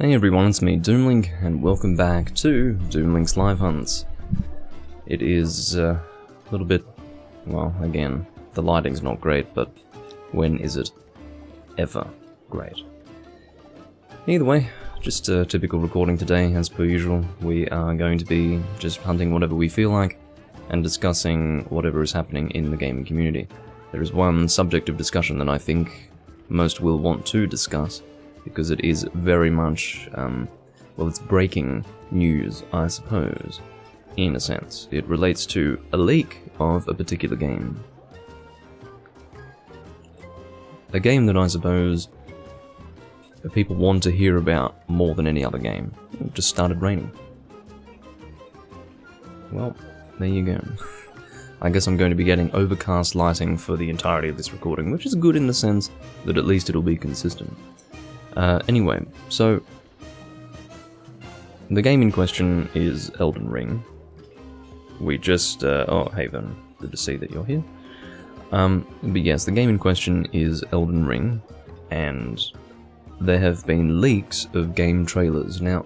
Hey everyone, it's me, Doomlink, and welcome back to Doomlink's Live Hunts. It is a little bit, well, again, the lighting's not great, but when is it ever great? Either way, just a typical recording today, as per usual. We are going to be just hunting whatever we feel like, and discussing whatever is happening in the gaming community. There is one subject of discussion that I think most will want to discuss, because it is very much, well, it's breaking news, I suppose, in a sense. It relates to a leak of a particular game. A game that I suppose people want to hear about more than any other game. It just started raining. Well, there you go. I guess I'm going to be getting overcast lighting for the entirety of this recording, which is good in the sense that at least it'll be consistent. Anyway, so the game in question is Elden Ring. We just, oh, hey Vernon, good to see that you're here. But yes, the game in question is Elden Ring, and there have been leaks of game trailers. Now,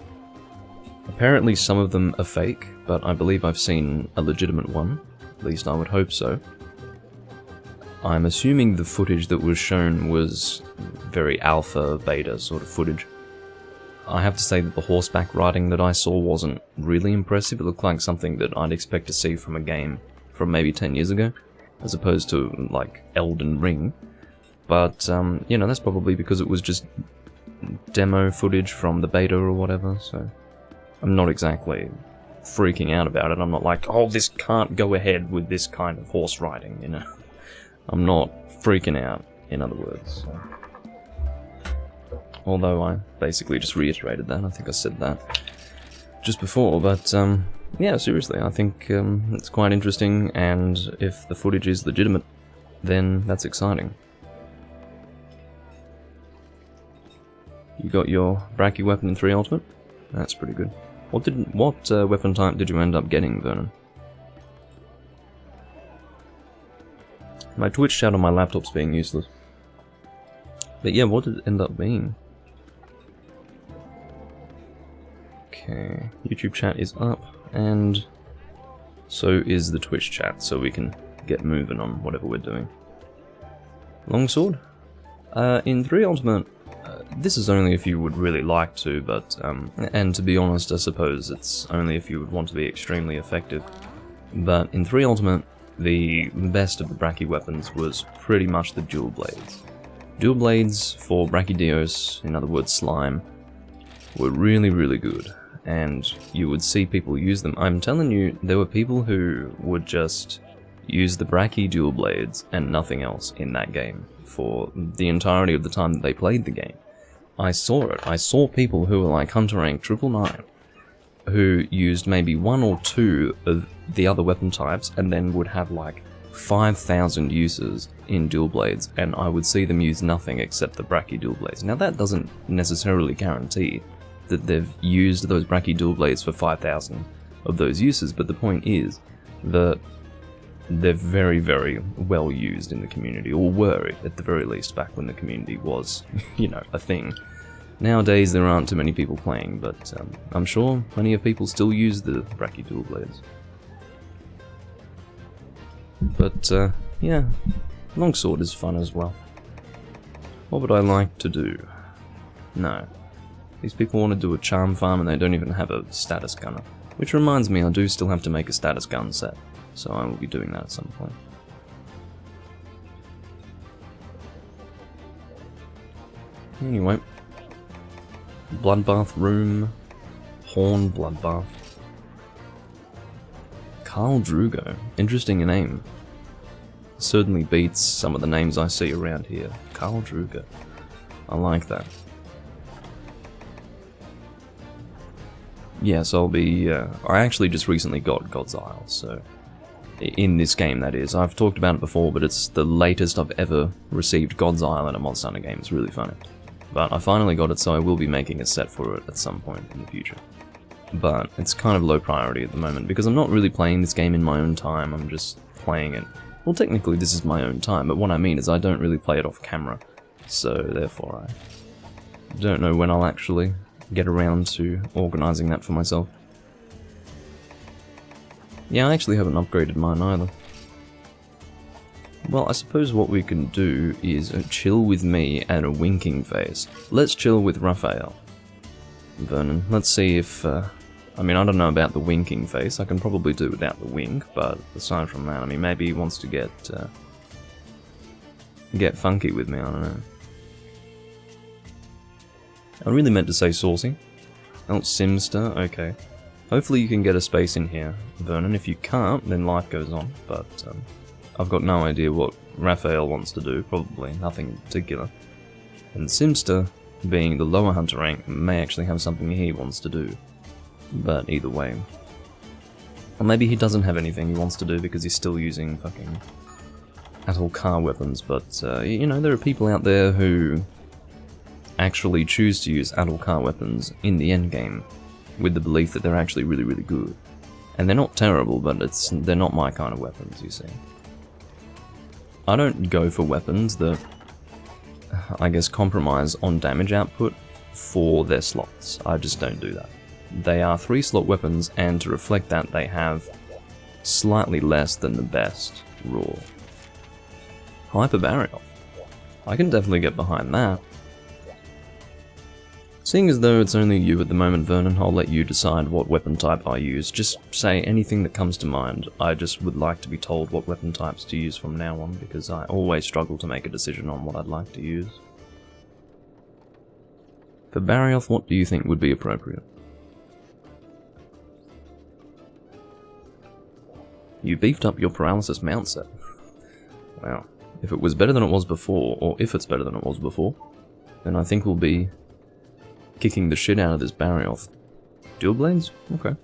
apparently some of them are fake, but I believe I've seen a legitimate one, at least I would hope so. I'm assuming the footage that was shown was very alpha, beta sort of footage. I have to say that the horseback riding that I saw wasn't really impressive. It looked like something that I'd expect to see from a game from maybe 10 years ago, as opposed to, like, Elden Ring. But, you know, that's probably because it was just demo footage from the beta or whatever, so I'm not exactly freaking out about it. I'm not like, oh, this can't go ahead with this kind of horse riding, you know. I'm not freaking out, in other words. So. Although I basically just reiterated that, I think I said that just before, but yeah, seriously, I think it's quite interesting, and if the footage is legitimate, then that's exciting. You got your Brachy weapon in 3 Ultimate? That's pretty good. What weapon type did you end up getting, Vernon? My Twitch chat on my laptop's being useless. But yeah, what did it end up being? Okay, YouTube chat is up, and so is the Twitch chat, so we can get moving on whatever we're doing. Longsword? In 3 Ultimate, this is only if you would really like to, but, and to be honest, I suppose it's only if you would want to be extremely effective. But in 3 Ultimate, the best of the Brachy weapons was pretty much the dual blades. Dual blades for Brachydios, in other words slime, were really, really good, and you would see people use them. I'm telling you, there were people who would just use the Brachy dual blades and nothing else in that game for the entirety of the time that they played the game. I saw it. I saw people who were like Hunter Rank 999, who used maybe 1 or 2 of the other weapon types, and then would have like 5,000 uses in dual blades, and I would see them use nothing except the Brachy dual blades. Now that doesn't necessarily guarantee that they've used those Brachy dual blades for 5,000 of those uses, but the point is that they're very, very well used in the community, or were at the very least back when the community was, you know, a thing. Nowadays there aren't too many people playing, but I'm sure plenty of people still use the Brachy dual blades. But yeah, longsword is fun as well. What would I like to do? No. These people want to do a charm farm and they don't even have a status gunner. Which reminds me, I do still have to make a status gun set, so I will be doing that at some point. Anyway. Bloodbath room. Horn bloodbath. Khal Drogo. Interesting name. Certainly beats some of the names I see around here. Khal Drogo. I like that. Yes, I'll be... I actually just recently got God's Isle, so... In this game, that is. I've talked about it before, but it's the latest I've ever received God's Isle in a Monster Hunter game. It's really funny. But I finally got it, so I will be making a set for it at some point in the future. But it's kind of low priority at the moment, because I'm not really playing this game in my own time, I'm just playing it. Well, technically this is my own time, but what I mean is I don't really play it off camera, so therefore I don't know when I'll actually get around to organising that for myself. Yeah, I actually haven't upgraded mine either. Well, I suppose what we can do is a chill with me and a winking face. Let's chill with Raphael. Vernon, let's see if... I mean, I don't know about the winking face. I can probably do without the wink, but aside from that, I mean, maybe he wants to get funky with me, I don't know. I really meant to say saucy. Oh, Simster, okay. Hopefully you can get a space in here, Vernon. If you can't, then life goes on, but I've got no idea what Raphael wants to do, probably nothing in particular. And Simster, being the lower hunter rank, may actually have something he wants to do. But either way. Or maybe he doesn't have anything he wants to do because he's still using fucking Atoll car weapons, but, you know, there are people out there who actually choose to use Atoll car weapons in the endgame with the belief that they're actually really, really good. And they're not terrible, but they're not my kind of weapons, you see. I don't go for weapons that, I guess, compromise on damage output for their slots. I just don't do that. They are 3-slot weapons, and to reflect that, they have slightly less than the best raw. Hyperbarial. I can definitely get behind that. Seeing as though it's only you at the moment, Vernon, I'll let you decide what weapon type I use. Just say anything that comes to mind. I just would like to be told what weapon types to use from now on, because I always struggle to make a decision on what I'd like to use. For Barioth, what do you think would be appropriate? You beefed up your paralysis mount set. Wow. If it was better than it was before, or if it's better than it was before, then I think we'll be kicking the shit out of this Barioth. Dual blades? Okay.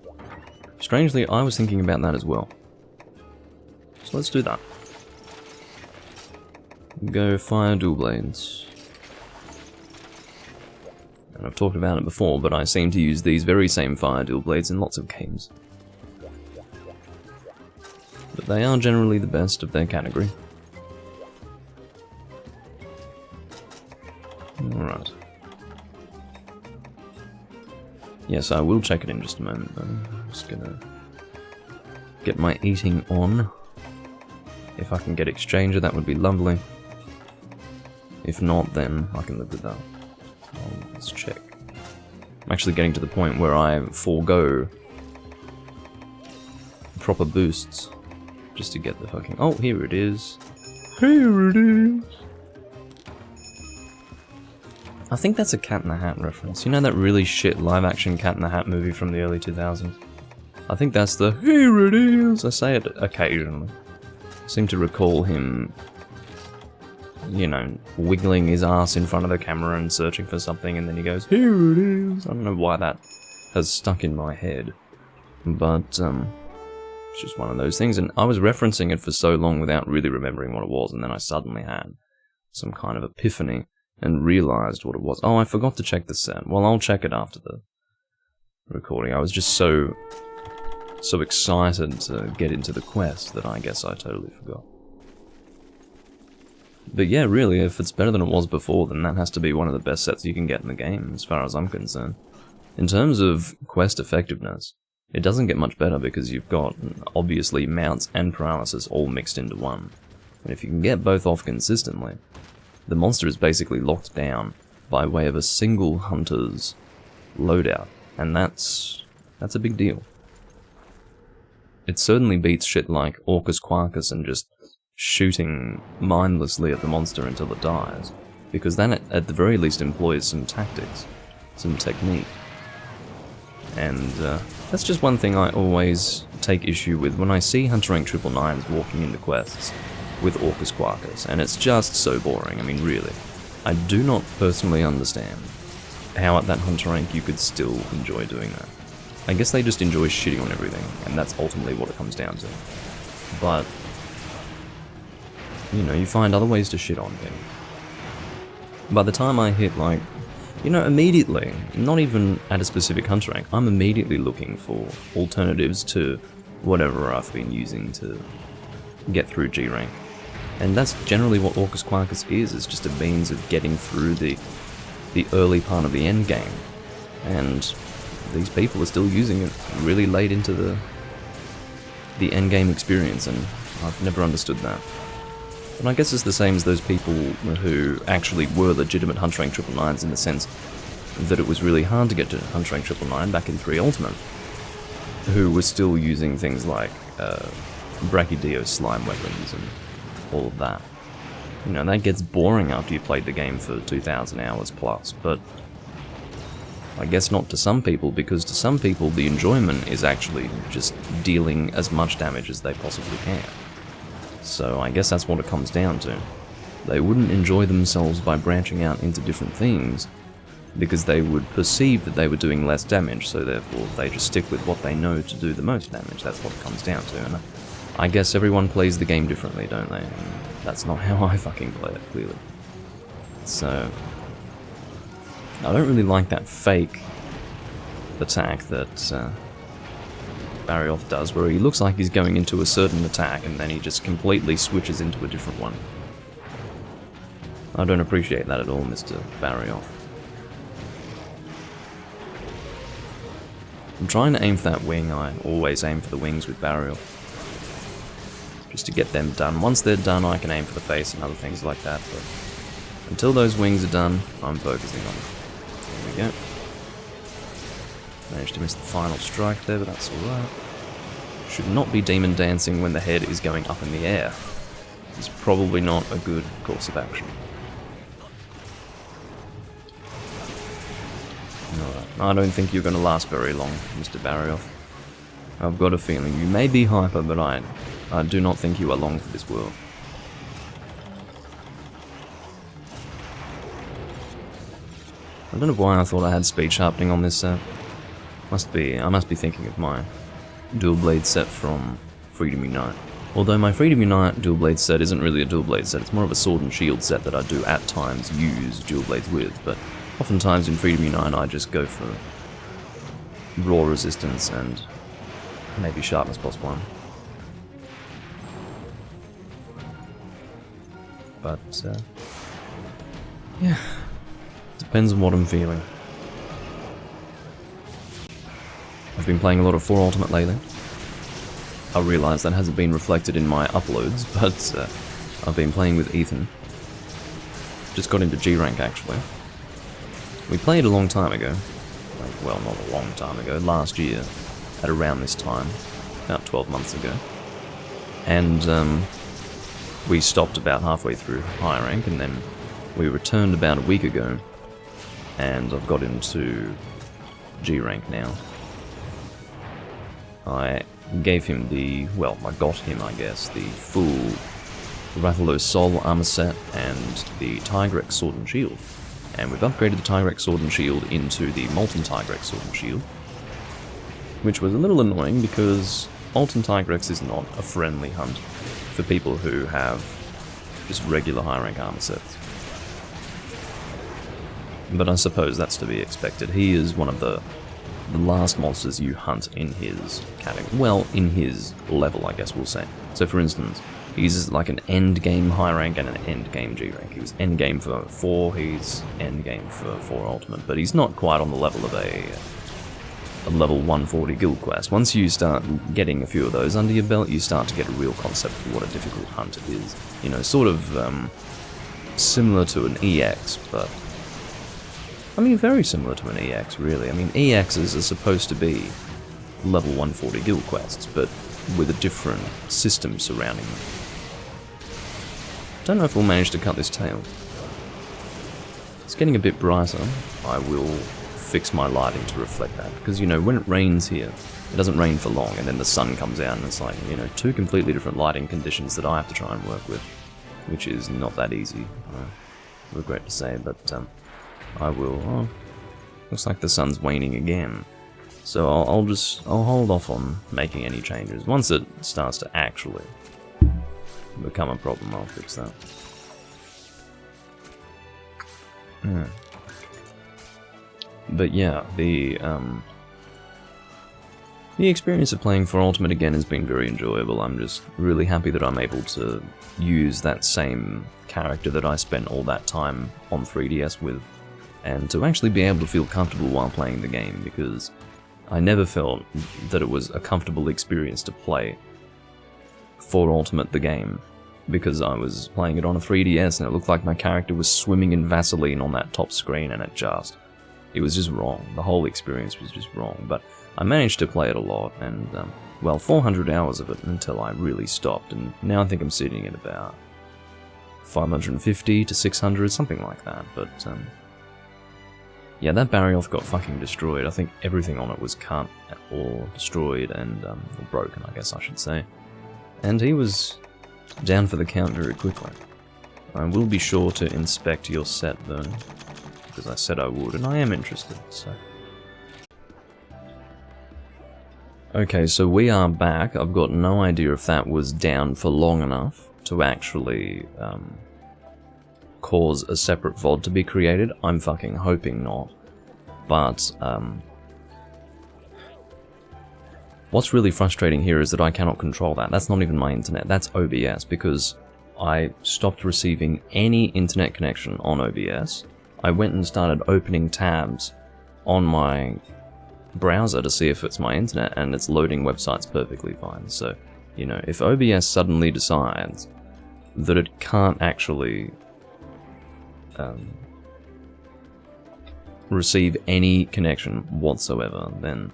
Strangely, I was thinking about that as well. So let's do that. Go fire dual blades. And I've talked about it before, but I seem to use these very same fire dual blades in lots of games. But they are generally the best of their category. Alright. Yes, I will check it in just a moment, though. I'm just gonna get my eating on. If I can get Exchanger, that would be lovely. If not, then I can live with that. Let's check. I'm actually getting to the point where I forego proper boosts just to get the fucking... Oh, here it is. Here it is. I think that's a Cat in the Hat reference. You know that really shit live-action Cat in the Hat movie from the early 2000s? I think that's the here it is. I say it occasionally. I seem to recall him, you know, wiggling his ass in front of the camera and searching for something, and then he goes, here it is. I don't know why that has stuck in my head, but it's just one of those things. And I was referencing it for so long without really remembering what it was, and then I suddenly had some kind of epiphany and realized what it was. Oh, I forgot to check the set. Well, I'll check it after the recording. I was just so excited to get into the quest that I guess I totally forgot. But yeah, really, if it's better than it was before, then that has to be one of the best sets you can get in the game, as far as I'm concerned. In terms of quest effectiveness, it doesn't get much better because you've got, obviously, mounts and paralysis all mixed into one. And if you can get both off consistently, the monster is basically locked down by way of a single hunter's loadout, and that's a big deal. It certainly beats shit like Orcus Quarcus and just shooting mindlessly at the monster until it dies, because that at the very least employs some tactics, some technique. And that's just one thing I always take issue with when I see Hunter Rank 999s walking into quests with Orcus Quarcus, and it's just so boring. I mean, really. I do not personally understand how at that Hunter rank you could still enjoy doing that. I guess they just enjoy shitting on everything, and that's ultimately what it comes down to. But, you know, you find other ways to shit on things. By the time I hit, like, you know, immediately, not even at a specific Hunter rank, I'm immediately looking for alternatives to whatever I've been using to get through G rank. And that's generally what Orcus Quarcus is just a means of getting through the early part of the end game. and these people are still using it really late into the endgame experience, and I've never understood that. And I guess it's the same as those people who actually were legitimate Hunt Rank 999s in the sense that it was really hard to get to Hunt Rank 999 back in 3 Ultimate, who were still using things like Brachydio slime weapons and all of that. You know, that gets boring after you've played the game for 2,000 hours plus, but I guess not to some people, because to some people the enjoyment is actually just dealing as much damage as they possibly can. So I guess that's what it comes down to. They wouldn't enjoy themselves by branching out into different things, because they would perceive that they were doing less damage, so therefore they just stick with what they know to do the most damage. That's what it comes down to, and I guess everyone plays the game differently, don't they? And that's not how I fucking play it, clearly. So I don't really like that fake attack that Barrioth does, where he looks like he's going into a certain attack and then he just completely switches into a different one. I don't appreciate that at all, Mr. Barrioth. I'm trying to aim for that wing. I always aim for the wings with Barrioth, just to get them done. Once they're done, I can aim for the face and other things like that, but until those wings are done, I'm focusing on it. There we go. Managed to miss the final strike there, but that's alright. Should not be demon dancing when the head is going up in the air. It's probably not a good course of action. Alright, I don't think you're going to last very long, Mr. Barrioth. I've got a feeling you may be hyper, but I do not think you are long for this world. I don't know why I thought I had speed sharpening on this set. I must be thinking of my dual blade set from Freedom Unite. Although my Freedom Unite dual blade set isn't really a dual blade set, it's more of a sword and shield set that I do at times use dual blades with, but oftentimes in Freedom Unite I just go for raw resistance and maybe sharpness +1. But, yeah, depends on what I'm feeling. I've been playing a lot of 4 Ultimate lately. I realise that hasn't been reflected in my uploads, but I've been playing with Ethan. Just got into G rank actually. We played a long time ago. Well, not a long time ago, last year, at around this time, about 12 months ago. And we stopped about halfway through high rank, and then we returned about a week ago, and I've got into G rank now. I gave him I got him, I guess, the full Rathalos Sol armor set and the Tigrex Sword and Shield. And we've upgraded the Tigrex Sword and Shield into the Molten Tigrex Sword and Shield, which was a little annoying because Molten Tigrex is not a friendly hunt for people who have just regular high rank armor sets. But I suppose that's to be expected. He is one of the last monsters you hunt in his category. Well, in his level, I guess we'll say. So for instance, he's like an end game high rank and an end game G rank. He was end game for 4, he's end game for 4 Ultimate, but he's not quite on the level of a level 140 guild quest. Once you start getting a few of those under your belt, you start to get a real concept for what a difficult hunt it is. You know, sort of similar to an EX, but I mean, very similar to an EX, really. I mean, EXs are supposed to be level 140 guild quests, but with a different system surrounding them. Don't know if we'll manage to cut this tail. It's getting a bit brighter. I will fix my lighting to reflect that, because, you know, when it rains here, it doesn't rain for long, and then the sun comes out, and it's like, you know, 2 completely different lighting conditions that I have to try and work with, which is not that easy, I regret to say, but, I will. Oh, looks like the sun's waning again. So I'll hold off on making any changes. Once it starts to actually become a problem, I'll fix that. Yeah. But yeah, the experience of playing 4 Ultimate again has been very enjoyable. I'm just really happy that I'm able to use that same character that I spent all that time on 3DS with. and to actually be able to feel comfortable while playing the game, because I never felt that it was a comfortable experience to play For Ultimate the game, because I was playing it on a 3DS and it looked like my character was swimming in Vaseline on that top screen, and it was just wrong. The whole experience was just wrong, but I managed to play it a lot, and well, 400 hours of it until I really stopped, and now I think I'm sitting at about 550 to 600, something like that, but yeah, that Barioth got fucking destroyed. I think everything on it was cut or destroyed and or broken, I guess I should say. And he was down for the count very quickly. I will be sure to inspect your set though, because I said I would, and I am interested, so... Okay, so we are back. I've got no idea if that was down for long enough to actually cause a separate VOD to be created. I'm fucking hoping not. But what's really frustrating here is that I cannot control that. That's not even my internet, that's OBS, because I stopped receiving any internet connection on OBS. I went and started opening tabs on my browser to see if it's my internet, and it's loading websites perfectly fine. So, you know, if OBS suddenly decides that it can't actually receive any connection whatsoever, then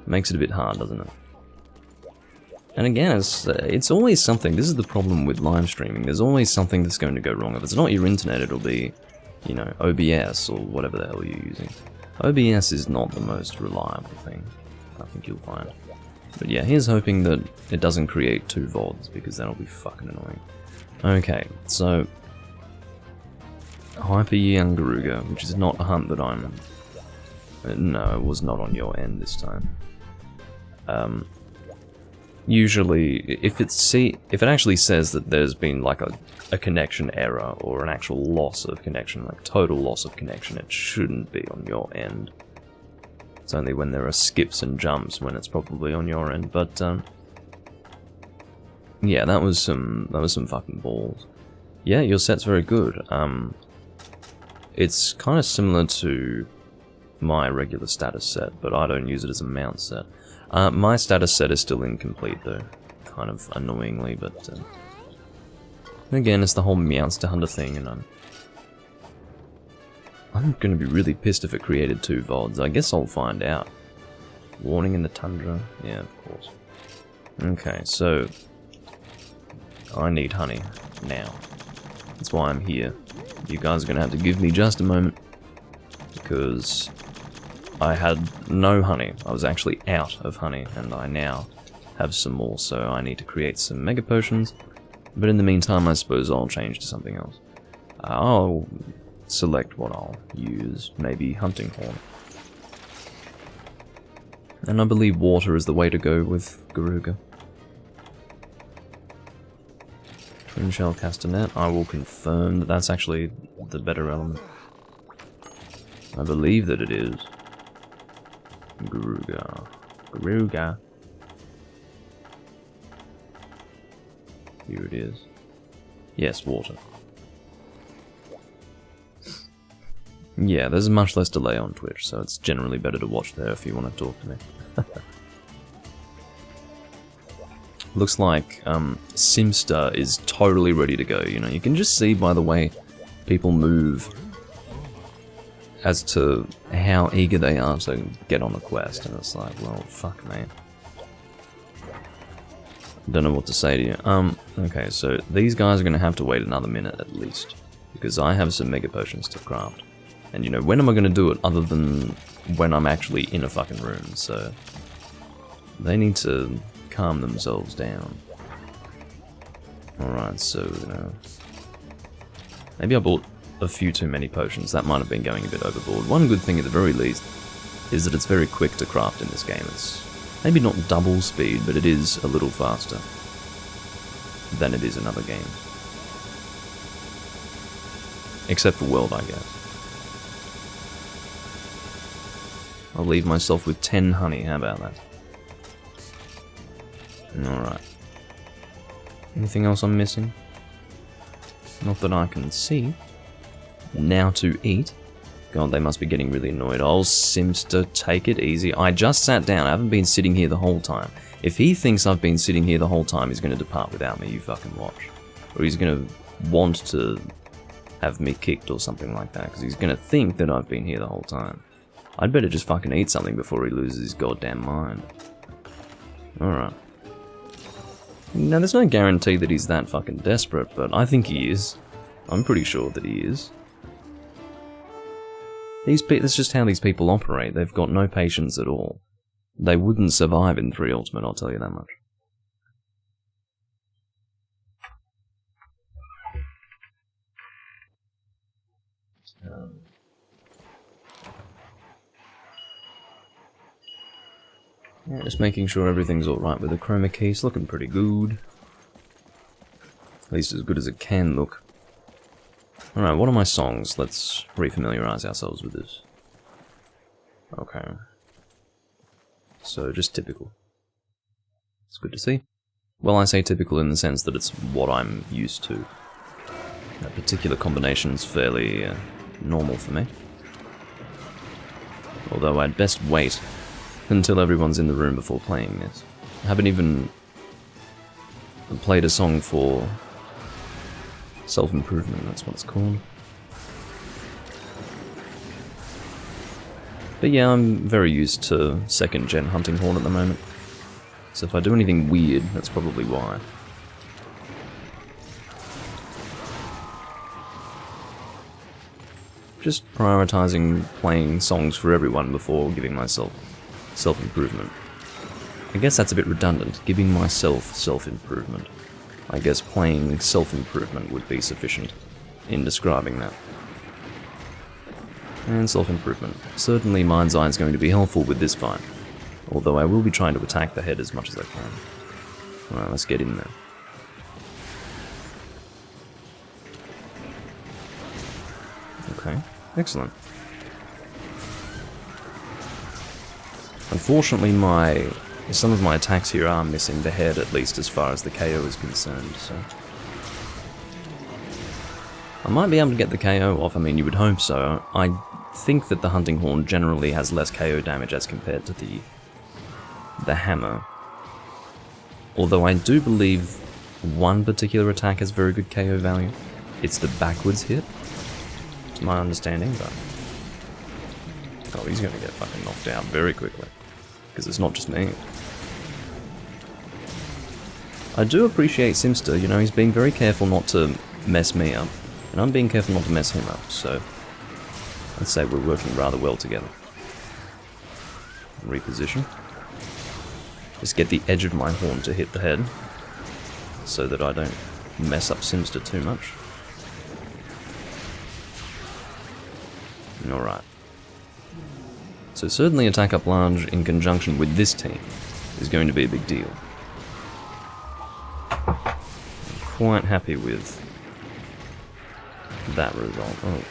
it makes it a bit hard, doesn't it? And again, it's always something. This is the problem with live streaming. There's always something that's going to go wrong. If it's not your internet, it'll be, you know, OBS or whatever the hell you're using. OBS is not the most reliable thing, I think you'll find. But yeah, here's hoping that it doesn't create two VODs, because that'll be fucking annoying. Okay, so... Hyper Young Garuga, which is not a hunt that I'm... No, it was not on your end this time. Usually, if it actually says that there's been like a connection error or an actual loss of connection, like total loss of connection, it shouldn't be on your end. It's only when there are skips and jumps when it's probably on your end. But yeah, that was some fucking balls. Yeah, your set's very good. It's kind of similar to my regular status set, but I don't use it as a mount set. My status set is still incomplete though, kind of annoyingly, but again, it's the whole Meowster Hunter thing, and I'm gonna be really pissed if it created two VODs. I guess I'll find out. Warning in the Tundra? Yeah, of course. Okay, so I need honey now. That's why I'm here. You guys are gonna have to give me just a moment, because I had no honey. I was actually out of honey, and I now have some more, so I need to create some Mega Potions. But in the meantime, I suppose I'll change to something else. I'll select what I'll use, maybe Hunting Horn. And I believe water is the way to go with Garuga. Twin Shell Castanet, I will confirm that that's actually the better element. I believe that it is. Garuga. Garuga. Here it is. Yes, water. Yeah, there's much less delay on Twitch, so it's generally better to watch there if you want to talk to me. Looks like Simster is totally ready to go, you know. You can just see by the way people move as to how eager they are to get on a quest, and it's like, well, fuck me. Don't know what to say to you. Okay, so these guys are gonna have to wait another minute at least, because I have some Mega Potions to craft. And you know, when am I gonna do it other than when I'm actually in a fucking room, so they need to calm themselves down. Alright, so maybe I bought a few too many potions. That might have been going a bit overboard. One good thing at the very least is that it's very quick to craft in this game. It's maybe not double speed, but it is a little faster than it is in other games. Except for World, I guess. I'll leave myself with 10 honey, how about that? Alright. Anything else I'm missing? Not that I can see. Now to eat. God, they must be getting really annoyed. Oh, Simster, take it easy. I just sat down. I haven't been sitting here the whole time. If he thinks I've been sitting here the whole time, he's going to depart without me, you fucking watch. Or he's going to want to have me kicked or something like that, because he's going to think that I've been here the whole time. I'd better just fucking eat something before he loses his goddamn mind. Alright. Now, there's no guarantee that he's that fucking desperate, but I think he is. I'm pretty sure that he is. That's just how these people operate. They've got no patience at all. They wouldn't survive in 3 Ultimate, I'll tell you that much. Yeah, just making sure everything's alright with the chroma key. It's looking pretty good. At least as good as it can look. Alright, what are my songs? Let's refamiliarize ourselves with this. Okay. So, just typical. It's good to see. Well, I say typical in the sense that it's what I'm used to. That particular combination's fairly normal for me. Although I'd best wait until everyone's in the room before playing this. I haven't even played a song for self-improvement, that's what it's called. But yeah, I'm very used to 2nd gen Hunting Horn at the moment. So if I do anything weird, that's probably why. Just prioritizing playing songs for everyone before giving myself self-improvement. I guess that's a bit redundant, giving myself self-improvement. I guess playing self-improvement would be sufficient in describing that. And self-improvement. Certainly Mind's Eye is going to be helpful with this fight, although I will be trying to attack the head as much as I can. Alright, let's get in there. Okay, excellent. Unfortunately, some of my attacks here are missing the head, at least as far as the KO is concerned, so... I might be able to get the KO off, I mean, you would hope so. I think that the Hunting Horn generally has less KO damage as compared to the hammer. Although I do believe one particular attack has very good KO value. It's the backwards hit, to my understanding, but... Oh, he's gonna get fucking knocked out very quickly. Because it's not just me. I do appreciate Simster, you know, he's being very careful not to mess me up. And I'm being careful not to mess him up, so... I'd say we're working rather well together. Reposition. Just get the edge of my horn to hit the head, so that I don't mess up Simster too much. Alright. So certainly attack up large in conjunction with this team is going to be a big deal. I'm quite happy with that result. Oh.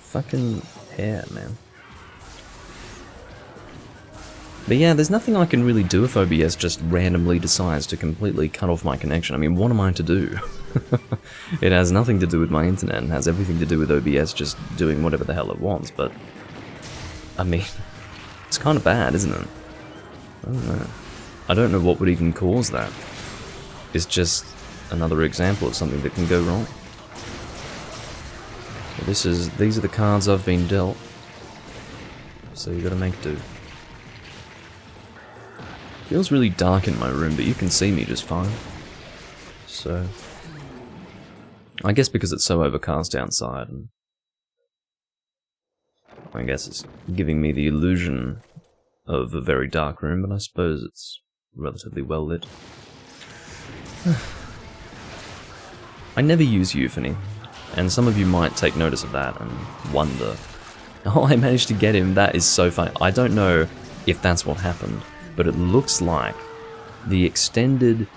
Fucking hair, man. But yeah, there's nothing I can really do if OBS just randomly decides to completely cut off my connection. I mean, what am I to do? It has nothing to do with my internet and has everything to do with OBS just doing whatever the hell it wants, but... I mean, it's kind of bad, isn't it? I don't know. I don't know what would even cause that. It's just another example of something that can go wrong. So these are the cards I've been dealt. So you gotta make do. Feels really dark in my room, but you can see me just fine. So... I guess because it's so overcast outside, and I guess it's giving me the illusion of a very dark room, but I suppose it's relatively well lit. I never use Euphony, and some of you might take notice of that and wonder, oh, I managed to get him, that is so funny. I don't know if that's what happened, but it looks like the extended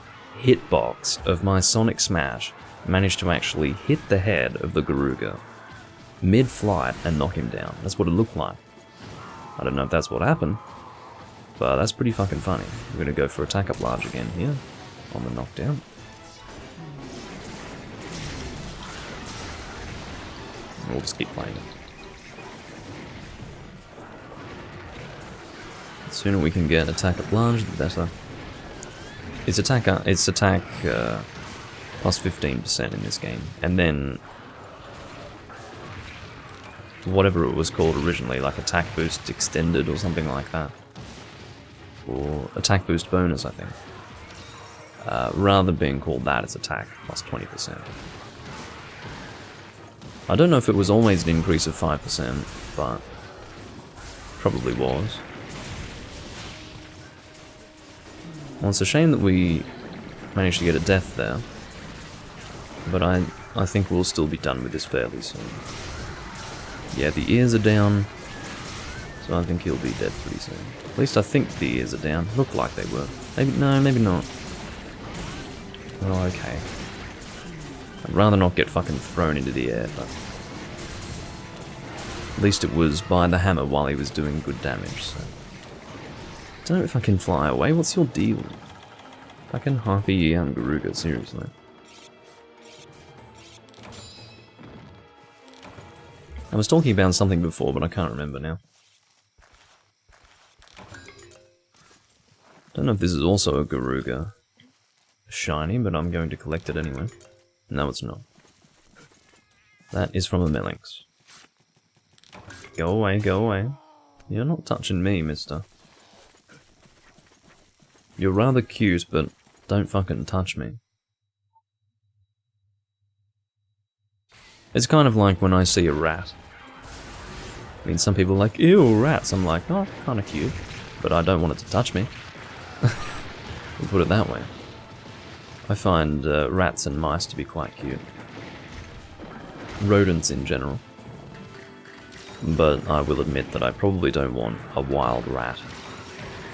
hitbox of my Sonic Smash managed to actually hit the head of the Garuga mid-flight and knock him down. That's what it looked like. I don't know if that's what happened, but that's pretty fucking funny. We're gonna go for attack up large again here on the knockdown. We'll just keep playing it. The sooner we can get attack at large, the better. It's attack plus 15% in this game, and then whatever it was called originally, like attack boost extended or something like that, or attack boost bonus, I think. Rather than being called that, it's attack plus 20%. I don't know if it was always an increase of 5%, but probably was. Well, it's a shame that we managed to get a death there, but I think we'll still be done with this fairly soon. Yeah, the ears are down, so I think he'll be dead pretty soon. At least I think the ears are down. Looked like they were. Maybe, no, maybe not. Oh, okay. I'd rather not get fucking thrown into the air, but at least it was by the hammer while he was doing good damage, so. Don't know if I can fly away. What's your deal? Fucking harpy Garuga, seriously. I was talking about something before, but I can't remember now. Don't know if this is also a Garuga shiny, but I'm going to collect it anyway. No, it's not. That is from a Melinx. Go away, go away. You're not touching me, mister. You're rather cute, but don't fucking touch me. It's kind of like when I see a rat. I mean, some people are like, ew, rats. I'm like, oh, kind of cute, but I don't want it to touch me. We'll put it that way. I find rats and mice to be quite cute. Rodents in general. But I will admit that I probably don't want a wild rat,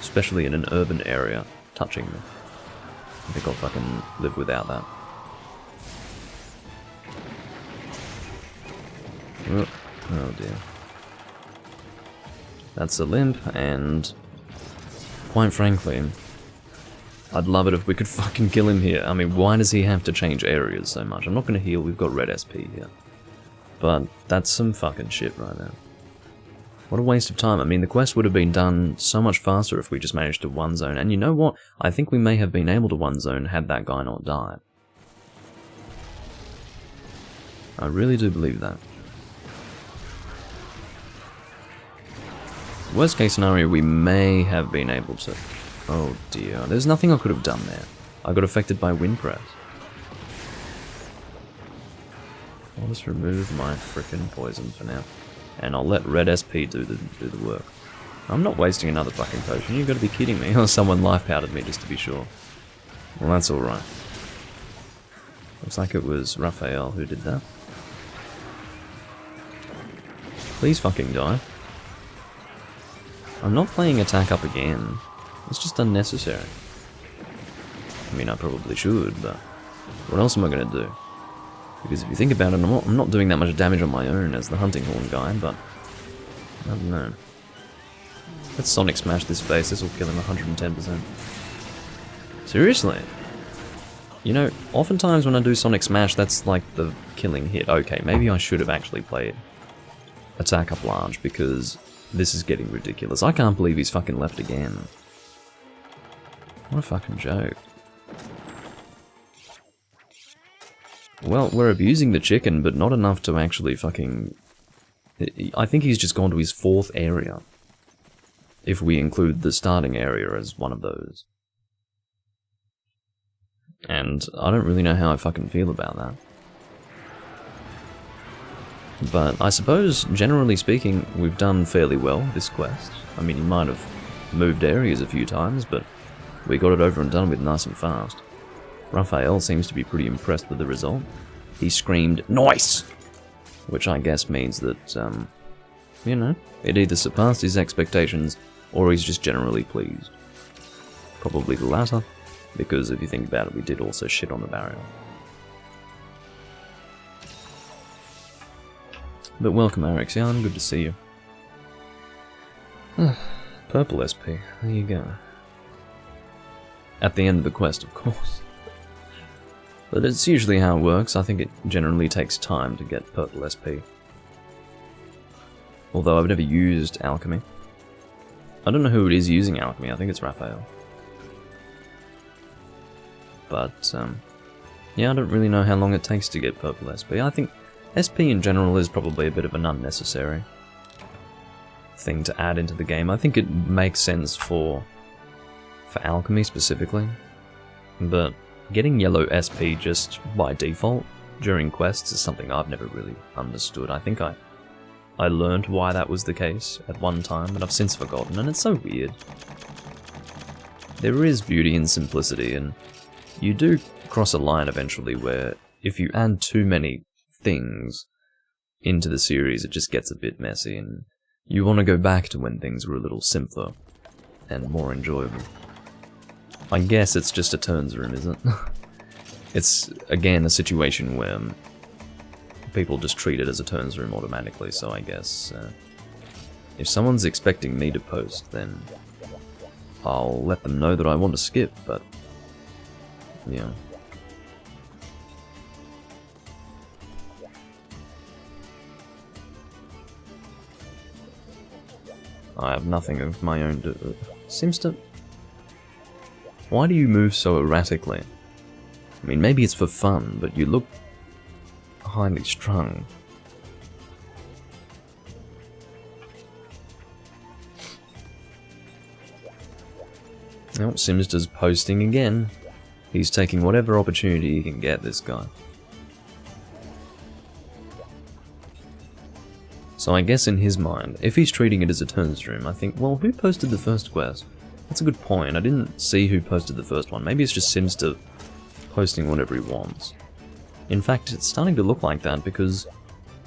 especially in an urban area, touching me. I think I'll fucking live without that. Oh dear. That's a limp, and quite frankly, I'd love it if we could fucking kill him here. I mean, why does he have to change areas so much? I'm not gonna heal, we've got red SP here. But that's some fucking shit right now. What a waste of time. I mean, the quest would have been done so much faster if we just managed to one zone. And you know what? I think we may have been able to one zone had that guy not died. I really do believe that. Worst case scenario, we may have been able to... Oh dear, there's nothing I could have done there. I got affected by wind press. I'll just remove my frickin' poison for now. And I'll let red SP do the work. I'm not wasting another fucking potion, you've got to be kidding me. Or someone life powdered me just to be sure. Well, that's alright. Looks like it was Raphael who did that. Please fucking die. I'm not playing attack up again. It's just unnecessary. I mean, I probably should, but what else am I going to do? Because if you think about it, I'm not doing that much damage on my own as the hunting horn guy, but I don't know. Let's Sonic Smash this face, this will kill him 110%. Seriously? You know, oftentimes when I do Sonic Smash, that's like the killing hit. Okay, maybe I should have actually played attack up large, because this is getting ridiculous. I can't believe he's fucking left again. What a fucking joke. Well, we're abusing the chicken, but not enough to actually fucking... I think he's just gone to his 4th area. If we include the starting area as one of those. And I don't really know how I fucking feel about that. But I suppose, generally speaking, we've done fairly well this quest. I mean, he might have moved areas a few times, but we got it over and done with nice and fast. Raphael seems to be pretty impressed with the result. He screamed, "Nice!" Which I guess means that, you know, it either surpassed his expectations, or he's just generally pleased. Probably the latter, because if you think about it, we did also shit on the barrier. But welcome, Arixian, good to see you. Purple SP, there you go. At the end of the quest, of course. But it's usually how it works. I think it generally takes time to get purple SP. Although I've never used alchemy. I don't know who it is using alchemy, I think it's Raphael. But, yeah, I don't really know how long it takes to get purple SP. I think SP in general is probably a bit of an unnecessary thing to add into the game. I think it makes sense for alchemy specifically, but getting yellow SP just by default during quests is something I've never really understood. I think I learned why that was the case at one time, but I've since forgotten, and it's so weird. There is beauty in simplicity, and you do cross a line eventually where if you add too many things into the series, it just gets a bit messy, and you want to go back to when things were a little simpler and more enjoyable. I guess it's just a turns room, isn't it? It's, again, a situation where people just treat it as a turns room automatically, so I guess if someone's expecting me to post, then I'll let them know that I want to skip, but yeah. I have nothing of my own to... Seems to... Why do you move so erratically? I mean, maybe it's for fun, but you look highly strung. Oh, Simster's posting again. He's taking whatever opportunity he can get, this guy. So I guess in his mind, if he's treating it as a turns room, I think, well, who posted the first quest? That's a good point. I didn't see who posted the first one. Maybe it's just Simster posting whatever he wants. In fact, it's starting to look like that because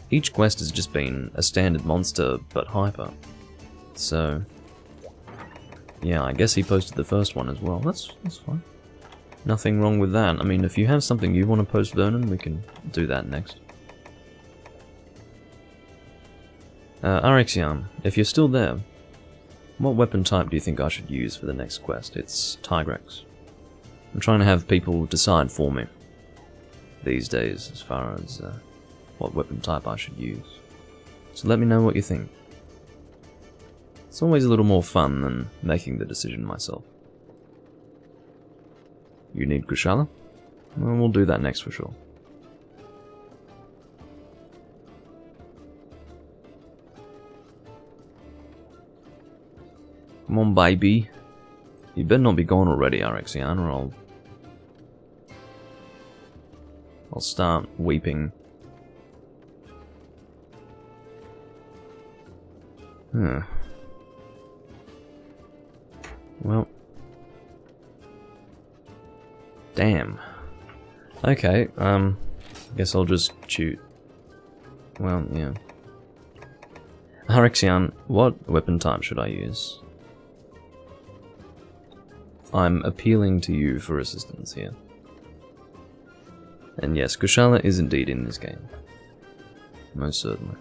each quest has just been a standard monster, but hyper. So, yeah, I guess he posted the first one as well. That's fine. Nothing wrong with that. I mean, if you have something you want to post, Vernon, we can do that next. Arexian, if you're still there, what weapon type do you think I should use for the next quest? It's Tigrex. I'm trying to have people decide for me these days as far as what weapon type I should use. So let me know what you think. It's always a little more fun than making the decision myself. You need Kushala? Well, we'll do that next for sure. Come on, baby. You better not be gone already, Arexian, or I'll start weeping. Well. Damn. Okay, I guess I'll just shoot. Well, yeah. Arexian, what weapon type should I use? I'm appealing to you for assistance here. And yes, Kushala is indeed in this game. Most certainly.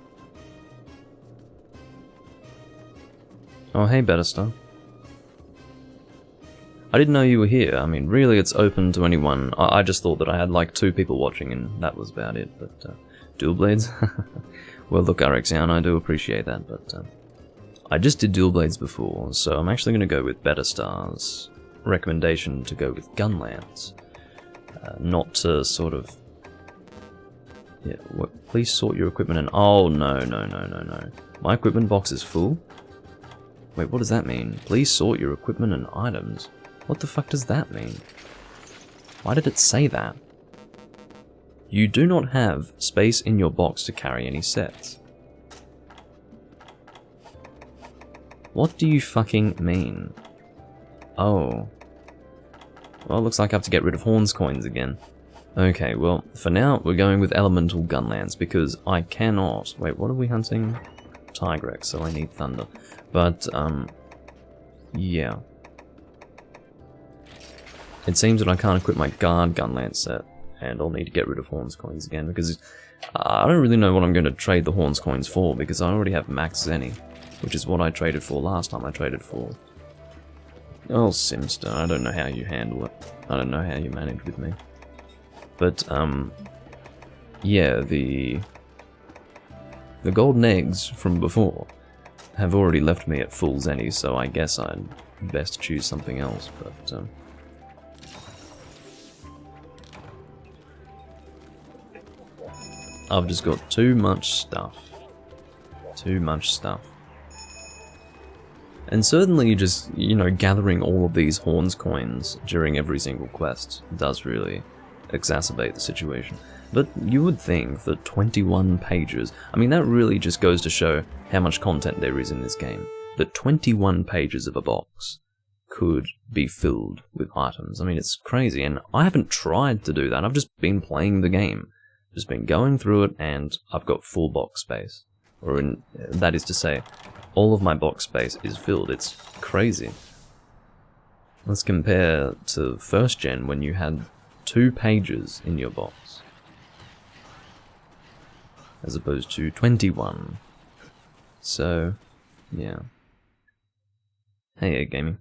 Oh, hey, Batterstar. I didn't know you were here. I mean, really, it's open to anyone. I just thought that I had like 2 people watching and that was about it, but Dual Blades? Well, look, Arexian, I do appreciate that, but I just did Dual Blades before, so I'm actually going to go with Batterstar's recommendation to go with Gunlance. Not to sort of... Yeah, please sort your equipment and... Oh, no. My equipment box is full? Wait, what does that mean? Please sort your equipment and items. What the fuck does that mean? Why did it say that? You do not have space in your box to carry any sets. What do you fucking mean? Oh. Well, it looks like I have to get rid of Horns coins again. Okay, well, for now, we're going with Elemental Gunlance, because I cannot... Wait, what are we hunting? Tigrex, so I need Thunder. But, yeah. It seems that I can't equip my Guard Gunlance set, and I'll need to get rid of Horns coins again, because I don't really know what I'm going to trade the Horns coins for, because I already have Max Zenny, which is what I traded for last time I traded for. Oh, Simster, I don't know how you handle it. I don't know how you manage with me. But, yeah, the The golden eggs from before have already left me at full zenny, so I guess I'd best choose something else, but I've just got too much stuff. Too much stuff. And certainly just, you know, gathering all of these horns coins during every single quest does really exacerbate the situation. But you would think that 21 pages, I mean that really just goes to show how much content there is in this game. That 21 pages of a box could be filled with items. I mean it's crazy, and I haven't tried to do that, I've just been playing the game. Just been going through it and I've got full box space. That is to say, all of my box space is filled. It's crazy. Let's compare to first gen when you had 2 pages in your box, as opposed to 21. So, yeah. Hey, gaming.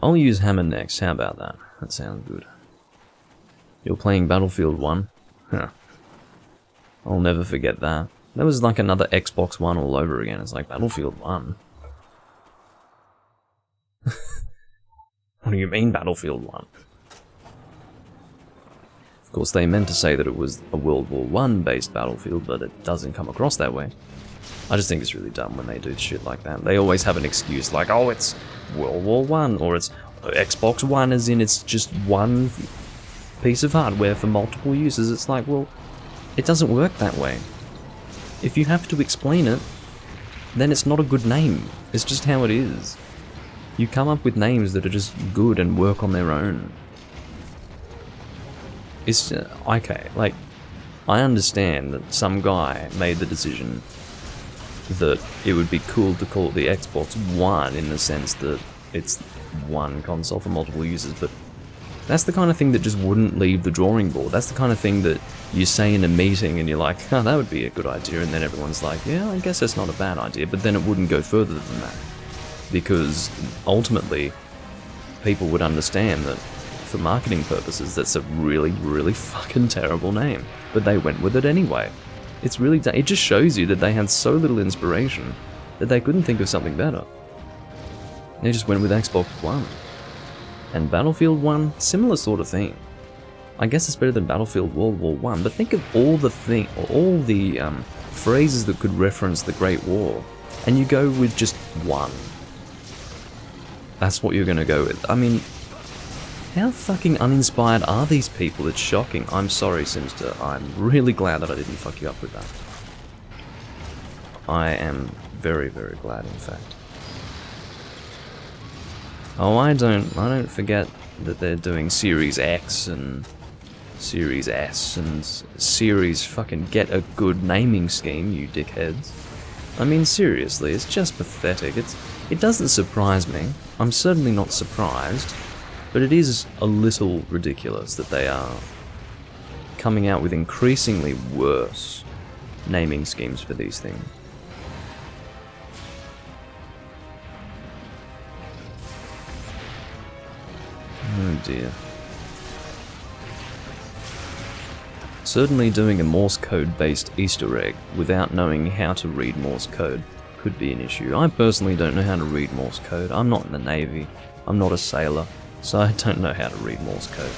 I'll use hammer next, how about that? That sounds good. You're playing Battlefield 1? Huh. I'll never forget that. That was like another Xbox One all over again. It's like Battlefield 1. What do you mean Battlefield 1? Of course they meant to say that it was a World War I based Battlefield, but it doesn't come across that way. I just think it's really dumb when they do shit like that. They always have an excuse like, oh it's World War I, or it's Xbox One as in it's just one piece of hardware for multiple uses. It's like, well, it doesn't work that way. If you have to explain it, then it's not a good name. It's just how it is. You come up with names that are just good and work on their own. It's, okay, like, I understand that some guy made the decision that it would be cool to call it the Xbox One in the sense that it's one console for multiple users, but that's the kind of thing that just wouldn't leave the drawing board. That's the kind of thing that you say in a meeting and you're like, oh, that would be a good idea, and then everyone's like, yeah, I guess that's not a bad idea, but then it wouldn't go further than that. Because ultimately, people would understand that for marketing purposes, that's a really, really fucking terrible name. But they went with it anyway. It's really, it just shows you that they had so little inspiration that they couldn't think of something better. They just went with Xbox One. And Battlefield 1, similar sort of thing. I guess it's better than Battlefield World War 1, but think of all the phrases that could reference the Great War, and you go with just one. That's what you're gonna go with. I mean, how fucking uninspired are these people? It's shocking. I'm sorry, Simster. I'm really glad that I didn't fuck you up with that. I am very, very glad, in fact. Oh, I don't forget that they're doing Series X and Series S and Series fucking get a good naming scheme, you dickheads. I mean, seriously, it's just pathetic. It doesn't surprise me. I'm certainly not surprised, but it is a little ridiculous that they are coming out with increasingly worse naming schemes for these things. Oh dear. Certainly doing a Morse code based Easter egg without knowing how to read Morse code could be an issue. I personally don't know how to read Morse code. I'm not in the Navy, I'm not a sailor, so I don't know how to read Morse code.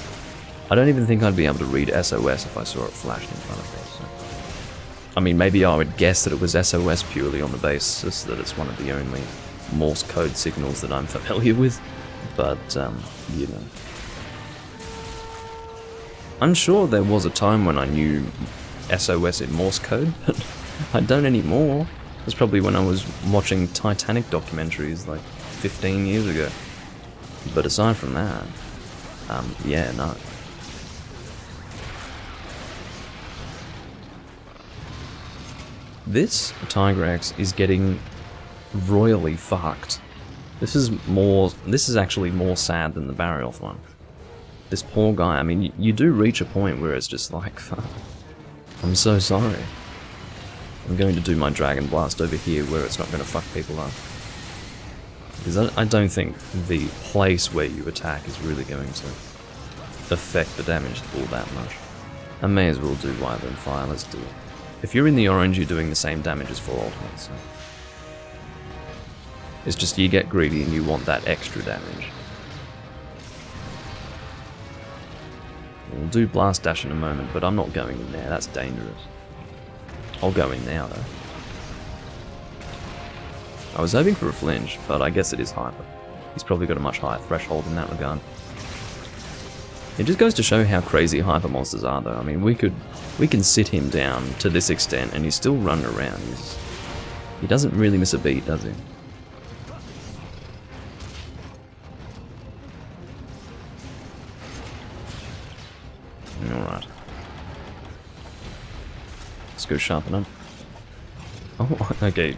I don't even think I'd be able to read SOS if I saw it flashed in front of me. So. I mean, maybe I would guess that it was SOS purely on the basis that it's one of the only Morse code signals that I'm familiar with. But, you know. I'm sure there was a time when I knew SOS in Morse code, but I don't anymore. That's probably when I was watching Titanic documentaries like 15 years ago. But aside from that, yeah, no. This Tigrex is getting royally fucked. This is actually more sad than the Barioth one. This poor guy, I mean, you do reach a point where it's just like, fuck, I'm so sorry. I'm going to do my Dragon Blast over here where it's not going to fuck people up. Because I don't think the place where you attack is really going to affect the damage all that much. I may as well do Wyvern Fire, let's do it. If you're in the orange, you're doing the same damage as 4 ultimate, so... It's just you get greedy and you want that extra damage. We'll do Blast Dash in a moment, but I'm not going in there, that's dangerous. I'll go in now, though. I was hoping for a flinch, but I guess it is Hyper. He's probably got a much higher threshold in that regard. It just goes to show how crazy Hyper monsters are, though. I mean, we can sit him down to this extent, and he's still running around. He doesn't really miss a beat, does he? Alright. Let's go sharpen up. Oh, okay.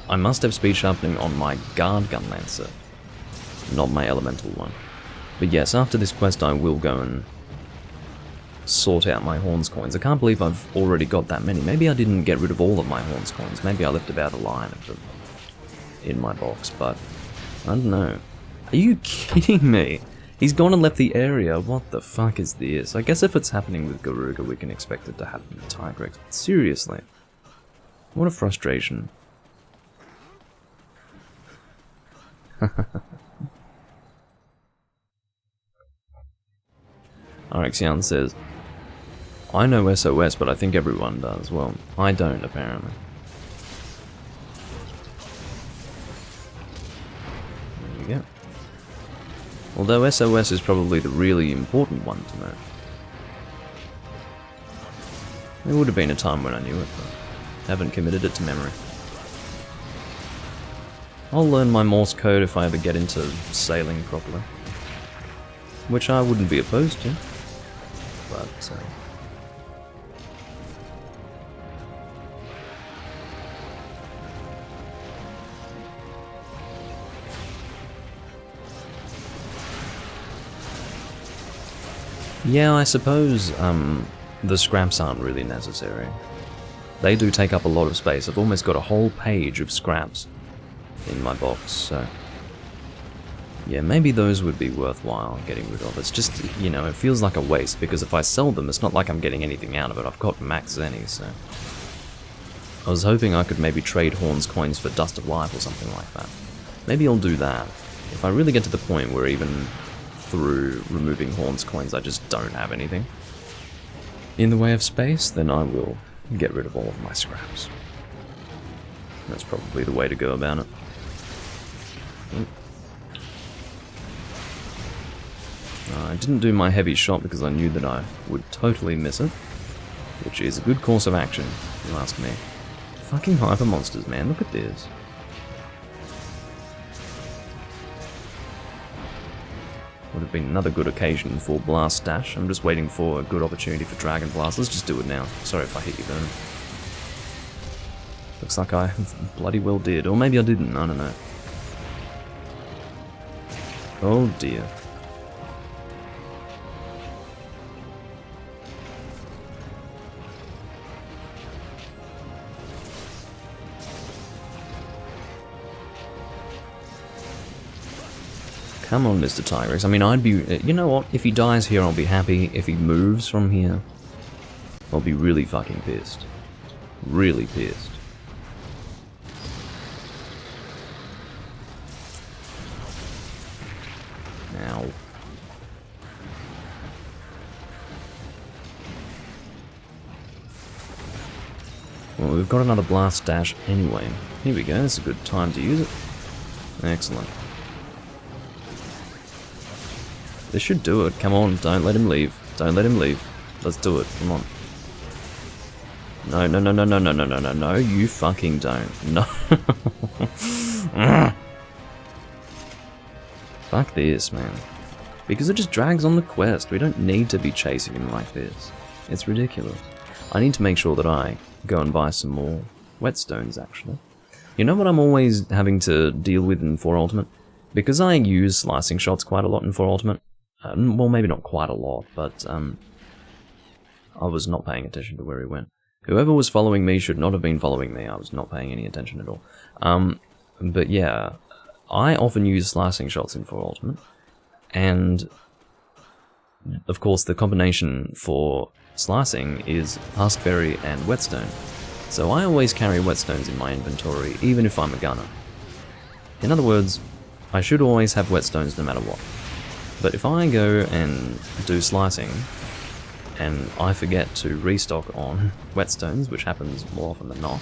I must have speed sharpening on my Guard Gun Lancer, not my elemental one. But yes, after this quest I will go and sort out my Horns coins. I can't believe I've already got that many. Maybe I didn't get rid of all of my Horns coins. Maybe I left about a line of them in my box, but I don't know. Are you kidding me? He's gone and left the area. What the fuck is this? I guess if it's happening with Garuga, we can expect it to happen with Tigrex. But seriously, what a frustration. Arexian says, I know SOS, but I think everyone does. Well, I don't, apparently. There we go. Although SOS is probably the really important one to know. There would have been a time when I knew it, but haven't committed it to memory. I'll learn my Morse code if I ever get into sailing properly. Which I wouldn't be opposed to. But, yeah, I suppose, the scraps aren't really necessary. They do take up a lot of space. I've almost got a whole page of scraps in my box, so... yeah, maybe those would be worthwhile getting rid of. It's just, you know, it feels like a waste, because if I sell them, it's not like I'm getting anything out of it. I've got max Zenny, so... I was hoping I could maybe trade Horns coins for Dust of Life or something like that. Maybe I'll do that. If I really get to the point where even through removing Horns coins I just don't have anything in the way of space, then I will get rid of all of my scraps. That's probably the way to go about it. I didn't do my heavy shot because I knew that I would totally miss it, which is a good course of action, if you ask me. Fucking hyper monsters, man, look at this. Would have been another good occasion for Blast Dash. I'm just waiting for a good opportunity for Dragon Blast. Let's just do it now. Sorry if I hit you, Vernon. Looks like I bloody well did. Or maybe I didn't, I don't know. Oh dear. Come on, Mr. Tigrex. I mean, I'd be... you know what? If he dies here, I'll be happy. If he moves from here, I'll be really fucking pissed. Really pissed. Ow. Well, we've got another Blast Dash anyway. Here we go. This is a good time to use it. Excellent. This should do it. Come on, don't let him leave. Don't let him leave. Let's do it. Come on. No, no, no, no, no, no, no, no, no, no. You fucking don't. No. Fuck this, man. Because it just drags on the quest. We don't need to be chasing him like this. It's ridiculous. I need to make sure that I go and buy some more whetstones, actually. You know what I'm always having to deal with in 4 Ultimate? Because I use slicing shots quite a lot in 4 Ultimate. Well, maybe not quite a lot, but I was not paying attention to where he went. Whoever was following me should not have been following me. I was not paying any attention at all. But yeah, I often use slicing shots in 4 Ultimate, and of course, the combination for slicing is Huskberry and Whetstone. So I always carry Whetstones in my inventory, even if I'm a gunner. In other words, I should always have Whetstones no matter what. But if I go and do slicing, and I forget to restock on Whetstones, which happens more often than not,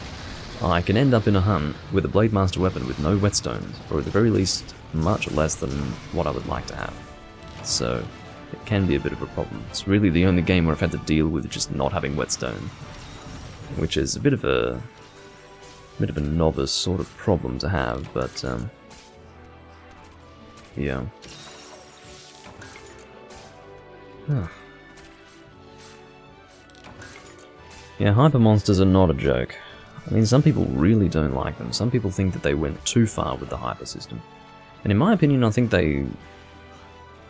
I can end up in a hunt with a Blademaster weapon with no Whetstones, or at the very least, much less than what I would like to have. So, it can be a bit of a problem. It's really the only game where I've had to deal with just not having Whetstone, which is a bit of a novice sort of problem to have, but yeah. Yeah, hyper monsters are not a joke. I mean, some people really don't like them. Some people think that they went too far with the hyper system. And in my opinion, I think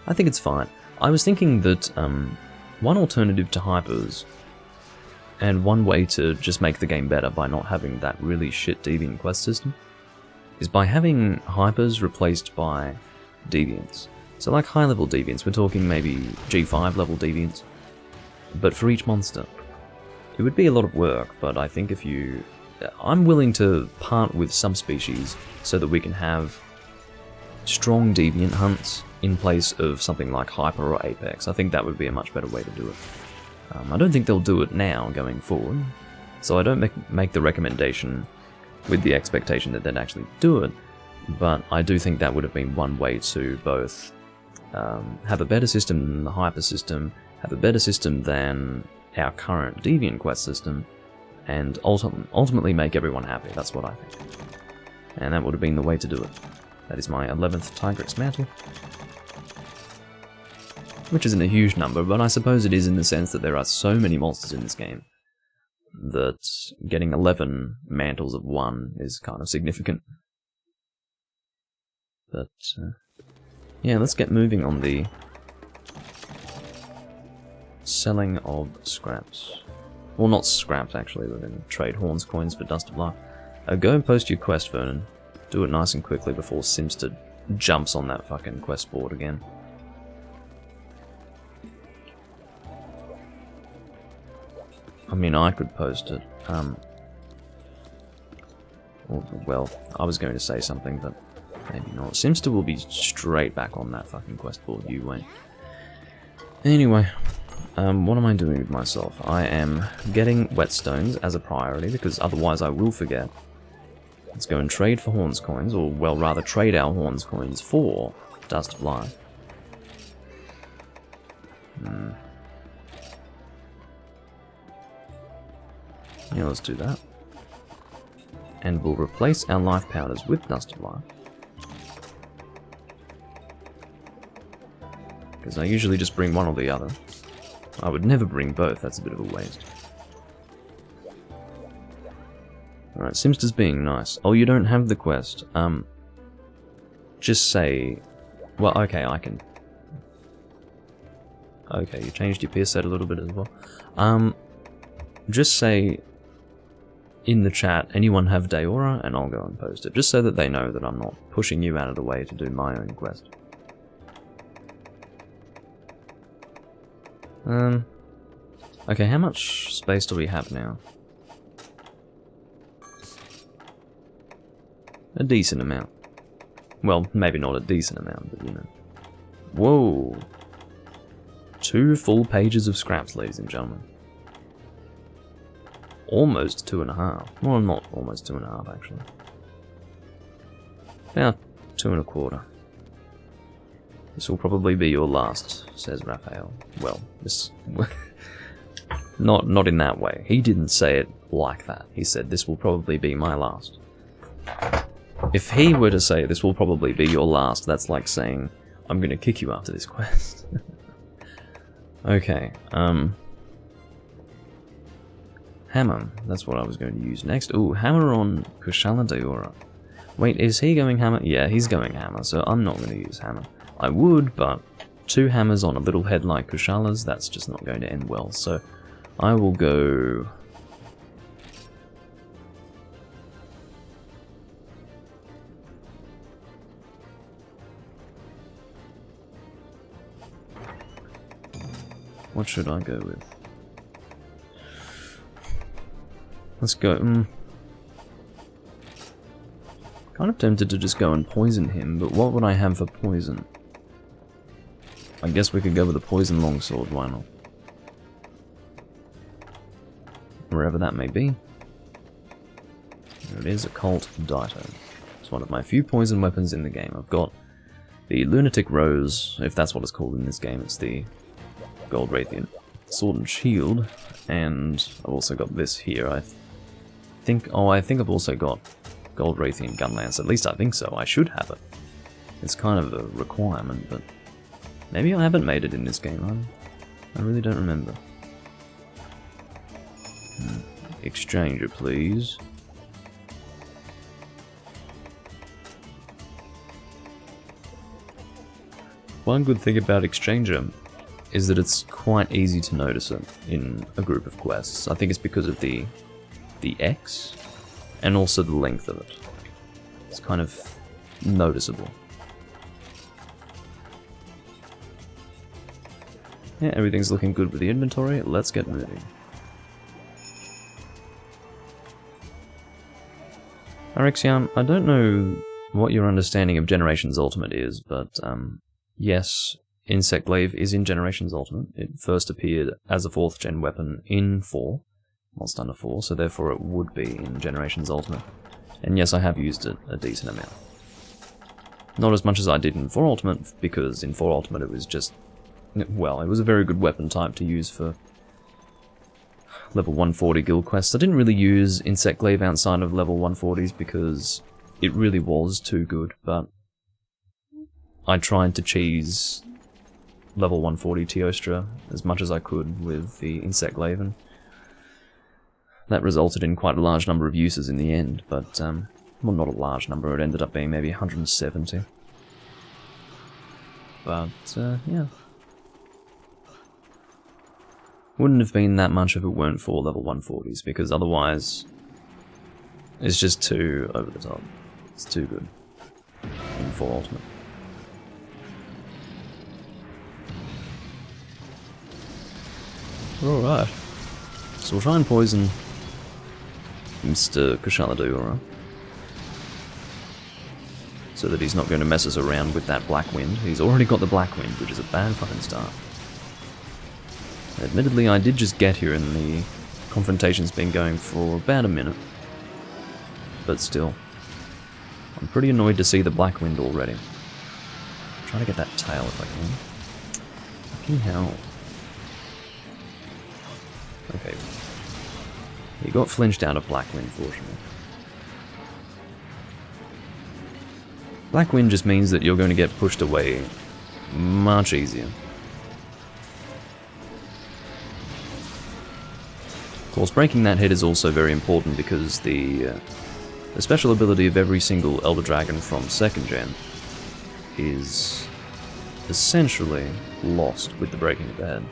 it's fine. I was thinking that one alternative to hypers, and one way to just make the game better by not having that really shit deviant quest system, is by having hypers replaced by deviants. So like high level deviants, we're talking maybe G5 level deviants, but for each monster. It would be a lot of work, but I think I'm willing to part with subspecies so that we can have strong deviant hunts in place of something like Hyper or Apex. I think that would be a much better way to do it. I don't think they'll do it now going forward, so I don't make the recommendation with the expectation that they'd actually do it, but I do think that would have been one way to both have a better system than the Hyper system, have a better system than our current deviant quest system, and ultimately make everyone happy. That's what I think. And that would have been the way to do it. That is my 11th Tigrex mantle. Which isn't a huge number, but I suppose it is in the sense that there are so many monsters in this game that getting 11 mantles of 1 is kind of significant. But, yeah, let's get moving on the selling of scraps. Well, not scraps, actually. We're going to trade Horns coins for Dust of Life. Go and post your quest, Vernon. Do it nice and quickly before Simster jumps on that fucking quest board again. I mean, I could post it. Well, I was going to say something, but maybe not. Simster will be straight back on that fucking quest board, you wait. Anyway, what am I doing with myself? I am getting Whetstones as a priority, because otherwise I will forget. Let's go and trade for Horns coins, or, well, rather trade our Horns coins for Dust of Life. Yeah, let's do that. And we'll replace our life powders with Dust of Life. Because I usually just bring one or the other. I would never bring both, that's a bit of a waste. Alright, Simster's being nice. Oh, you don't have the quest. Just say... Well, okay, I can... Okay, you changed your pierce set a little bit as well. Just say... in the chat, anyone have Daora, and I'll go and post it, just so that they know that I'm not pushing you out of the way to do my own quest. Okay, how much space do we have now? A decent amount. Well, maybe not a decent amount, but you know. Whoa! 2 full pages of scraps, ladies and gentlemen. Almost 2.5. Well, not almost 2.5, actually. About 2 1/4. This will probably be your last, says Raphael. Well, this... not in that way. He didn't say it like that. He said, this will probably be my last. If he were to say, this will probably be your last, that's like saying, I'm gonna kick you after this quest. Okay, Hammer, that's what I was going to use next. Ooh, Hammer on Kushala Daora. Wait, is he going Hammer? Yeah, he's going Hammer, so I'm not going to use Hammer. I would, but 2 hammers on a little head like Kushala's, that's just not going to end well, so I will go... What should I go with? Let's go. Kind of tempted to just go and poison him, but what would I have for poison? I guess we could go with a poison longsword, why not? Wherever that may be. There it is, Occult Dito. It's one of my few poison weapons in the game. I've got the Lunatic Rose, if that's what it's called in this game. It's the Gold Raytheon Sword and Shield, and I've also got this here. I think I've also got Gold Raytheon Gunlance. At least I think so. I should have it. It's kind of a requirement, but maybe I haven't made it in this game. I really don't remember. Exchanger, please. One good thing about Exchanger is that it's quite easy to notice it in a group of quests. I think it's because of the X and also the length of it. It's kind of noticeable. Yeah, everything's looking good with the inventory. Let's get moving. Arexian, I don't know what your understanding of Generations Ultimate is, but yes, Insect Glaive is in Generations Ultimate. It first appeared as a 4th gen weapon in 4, Monster Hunter 4, so therefore it would be in Generations Ultimate. And yes, I have used it a decent amount. Not as much as I did in 4 Ultimate, because in 4 Ultimate it was just, well, it was a very good weapon type to use for level 140 guild quests. I didn't really use Insect Glaive outside of level 140s because it really was too good, but I tried to cheese level 140 Teostra as much as I could with the Insect Glaive, and that resulted in quite a large number of uses in the end, but, well, not a large number, it ended up being maybe 170. But, yeah. Wouldn't have been that much if it weren't for level 140s, because otherwise it's just too over the top. It's too good in 4 Ultimate. Alright. So we'll try and poison Mr. Kushala so that he's not going to mess us around with that Black Wind. He's already got the Black Wind, which is a bad fucking start. Admittedly, I did just get here and the confrontation's been going for about a minute. But still, I'm pretty annoyed to see the Black Wind already. I'm trying to get that tail if I can. Fucking hell. Okay. He got flinched out of Black Wind, fortunately. Black Wind just means that you're going to get pushed away much easier. Of course, breaking that head is also very important because the special ability of every single Elder Dragon from 2nd gen is essentially lost with the breaking of the head.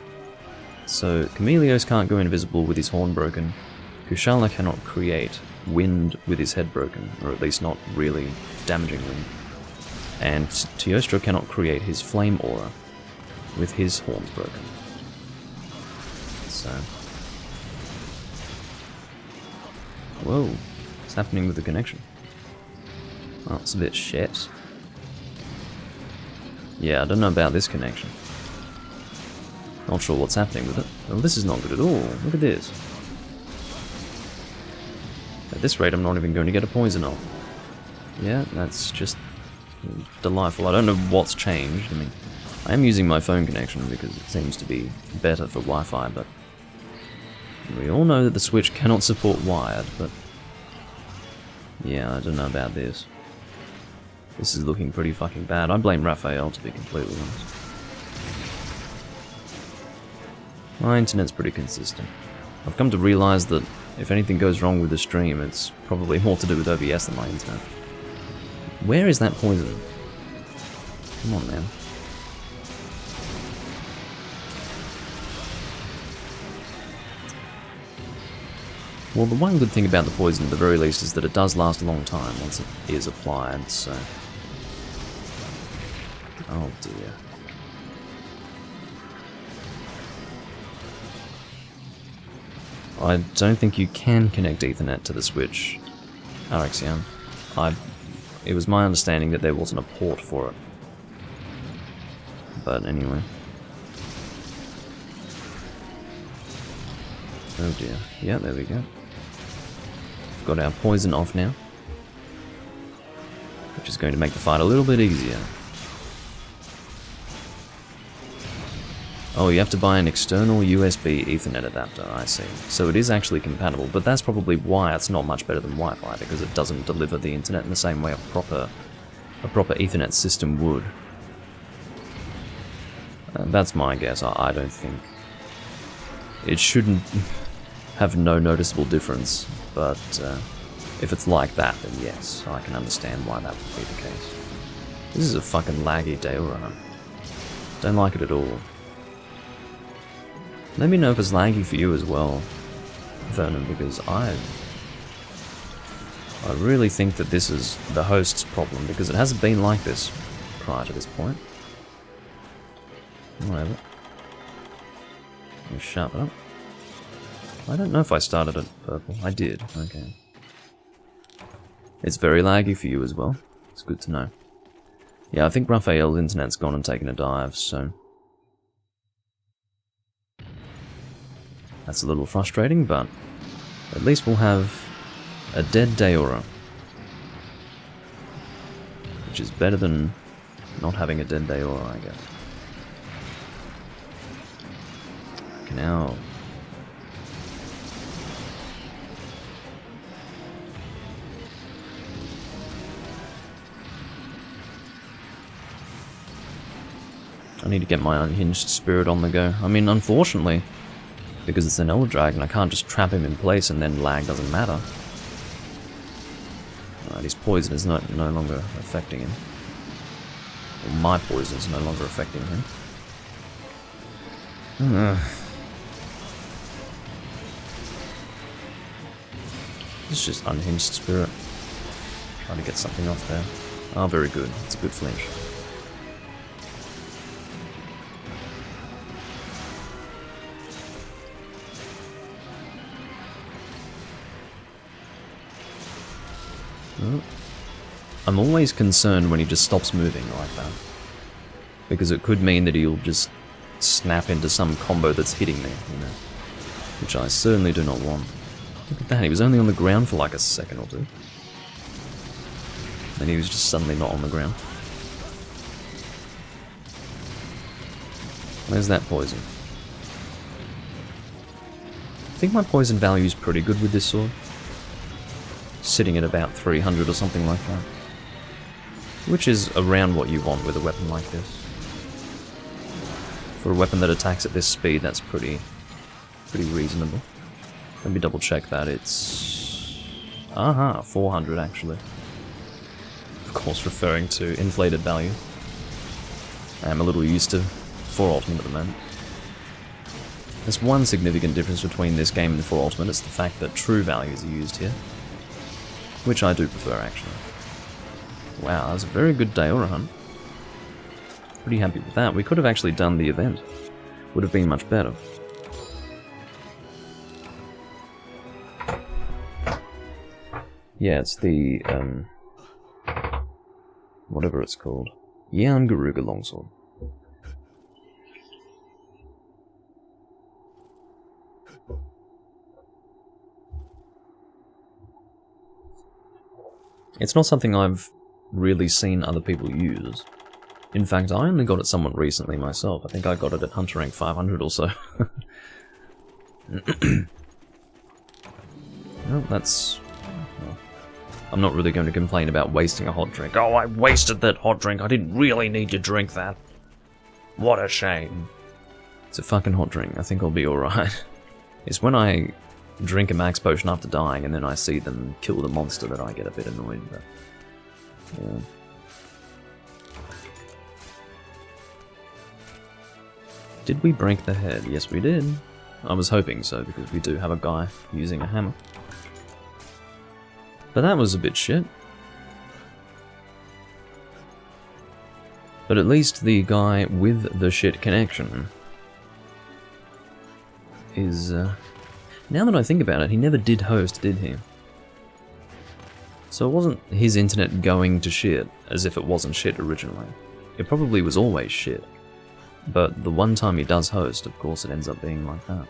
So, Chameleos can't go invisible with his horn broken, Kushala cannot create wind with his head broken, or at least not really damaging wind, and Teostra cannot create his flame aura with his horns broken. So... whoa, what's happening with the connection? Oh, it's a bit shit. Yeah, I don't know about this connection. Not sure what's happening with it. Well, this is not good at all. Look at this. At this rate, I'm not even going to get a poison off. Yeah, that's just delightful. I don't know what's changed. I mean, I am using my phone connection because it seems to be better for Wi-Fi, but we all know that the Switch cannot support wired, but yeah, I don't know about this. This is looking pretty fucking bad. I blame Raphael, to be completely honest. My internet's pretty consistent. I've come to realise that if anything goes wrong with the stream, it's probably more to do with OBS than my internet. Where is that poison? Come on, man. Well, the one good thing about the poison, at the very least, is that it does last a long time once it is applied, so... oh dear. I don't think you can connect Ethernet to the switch, Alexian. It was my understanding that there wasn't a port for it. But anyway. Oh dear. Yeah, there we go. We've got our poison off now, which is going to make the fight a little bit easier. Oh, you have to buy an external USB Ethernet adapter, I see. So it is actually compatible, but that's probably why it's not much better than Wi-Fi, because it doesn't deliver the internet in the same way a proper Ethernet system would. That's my guess. I don't think... It shouldn't have no noticeable difference, but if it's like that, then yes, I can understand why that would be the case. This is a fucking laggy Dailrunner. Don't like it at all. Let me know if it's laggy for you as well, Vernon, because I really think that this is the host's problem, because it hasn't been like this prior to this point. Whatever. Let me sharpen up. I don't know if I started at purple. I did. Okay. It's very laggy for you as well. It's good to know. Yeah, I think Raphael's internet's gone and taken a dive, so... That's a little frustrating, but at least we'll have a dead Daora, which is better than not having a dead Daora, I guess. Okay, now... I need to get my unhinged spirit on the go. I mean, unfortunately, because it's an Elder Dragon, I can't just trap him in place and then lag doesn't matter. Alright, his poison is no longer affecting him. Or my poison is no longer affecting him. It's just unhinged spirit. Trying to get something off there. Oh, very good. It's a good flinch. I'm always concerned when he just stops moving like that, because it could mean that he'll just snap into some combo that's hitting me, you know, which I certainly do not want. Look at that, he was only on the ground for like a second or two. Then he was just suddenly not on the ground. Where's that poison? I think my poison value is pretty good with this sword. Sitting at about 300 or something like that. Which is around what you want with a weapon like this. For a weapon that attacks at this speed, that's pretty reasonable. Let me double check that. It's... Aha, 400 actually. Of course, referring to inflated value. I'm a little used to 4 Ultimate at the moment. There's one significant difference between this game and 4 Ultimate. It's the fact that true values are used here. Which I do prefer, actually. Wow, that was a very good Daora hunt. Pretty happy with that. We could have actually done the event. Would have been much better. Yeah, it's the, whatever it's called. Yan Garuga Longsword. It's not something I've really seen other people use. In fact, I only got it somewhat recently myself. I think I got it at Hunter Rank 500 or so. Well, that's... Well, I'm not really going to complain about wasting a hot drink. Oh, I wasted that hot drink. I didn't really need to drink that. What a shame. It's a fucking hot drink. I think I'll be alright. It's when I drink a max potion after dying and then I see them kill the monster that I get a bit annoyed, but... Yeah. Did we break the head? Yes, we did. I was hoping so, because we do have a guy using a hammer. But that was a bit shit. But at least the guy with the shit connection is Now that I think about it, he never did host, did he? So it wasn't his internet going to shit, as if it wasn't shit originally. It probably was always shit. But the one time he does host, of course it ends up being like that.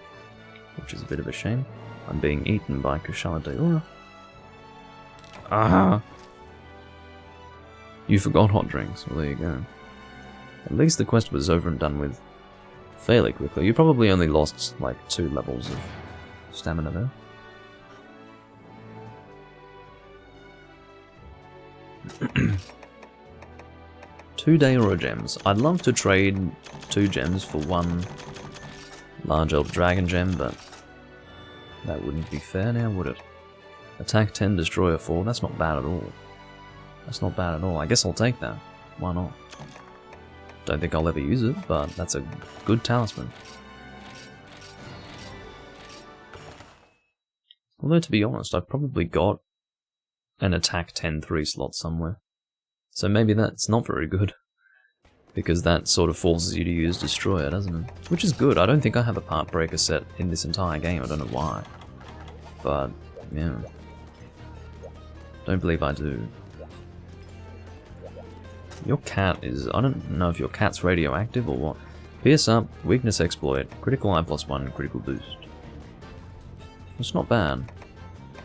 Which is a bit of a shame. I'm being eaten by Kushala Deora. Aha! You forgot hot drinks. Well, there you go. At least the quest was over and done with fairly quickly. You probably only lost like 2 levels of stamina there. Two Deora gems. I'd love to trade 2 gems for 1 large elder dragon gem, but that wouldn't be fair now, would it? Attack 10, destroyer 4. That's not bad at all. That's not bad at all. I guess I'll take that. Why not? Don't think I'll ever use it, but that's a good talisman. Although, to be honest, I've probably got an attack 10 3 slot somewhere. So maybe that's not very good. Because that sort of forces you to use Destroyer, doesn't it? Which is good. I don't think I have a part breaker set in this entire game. I don't know why. But, yeah. Don't believe I do. Your cat is... I don't know if your cat's radioactive or what. Pierce up, weakness exploit, critical eye +1, critical boost. It's not bad.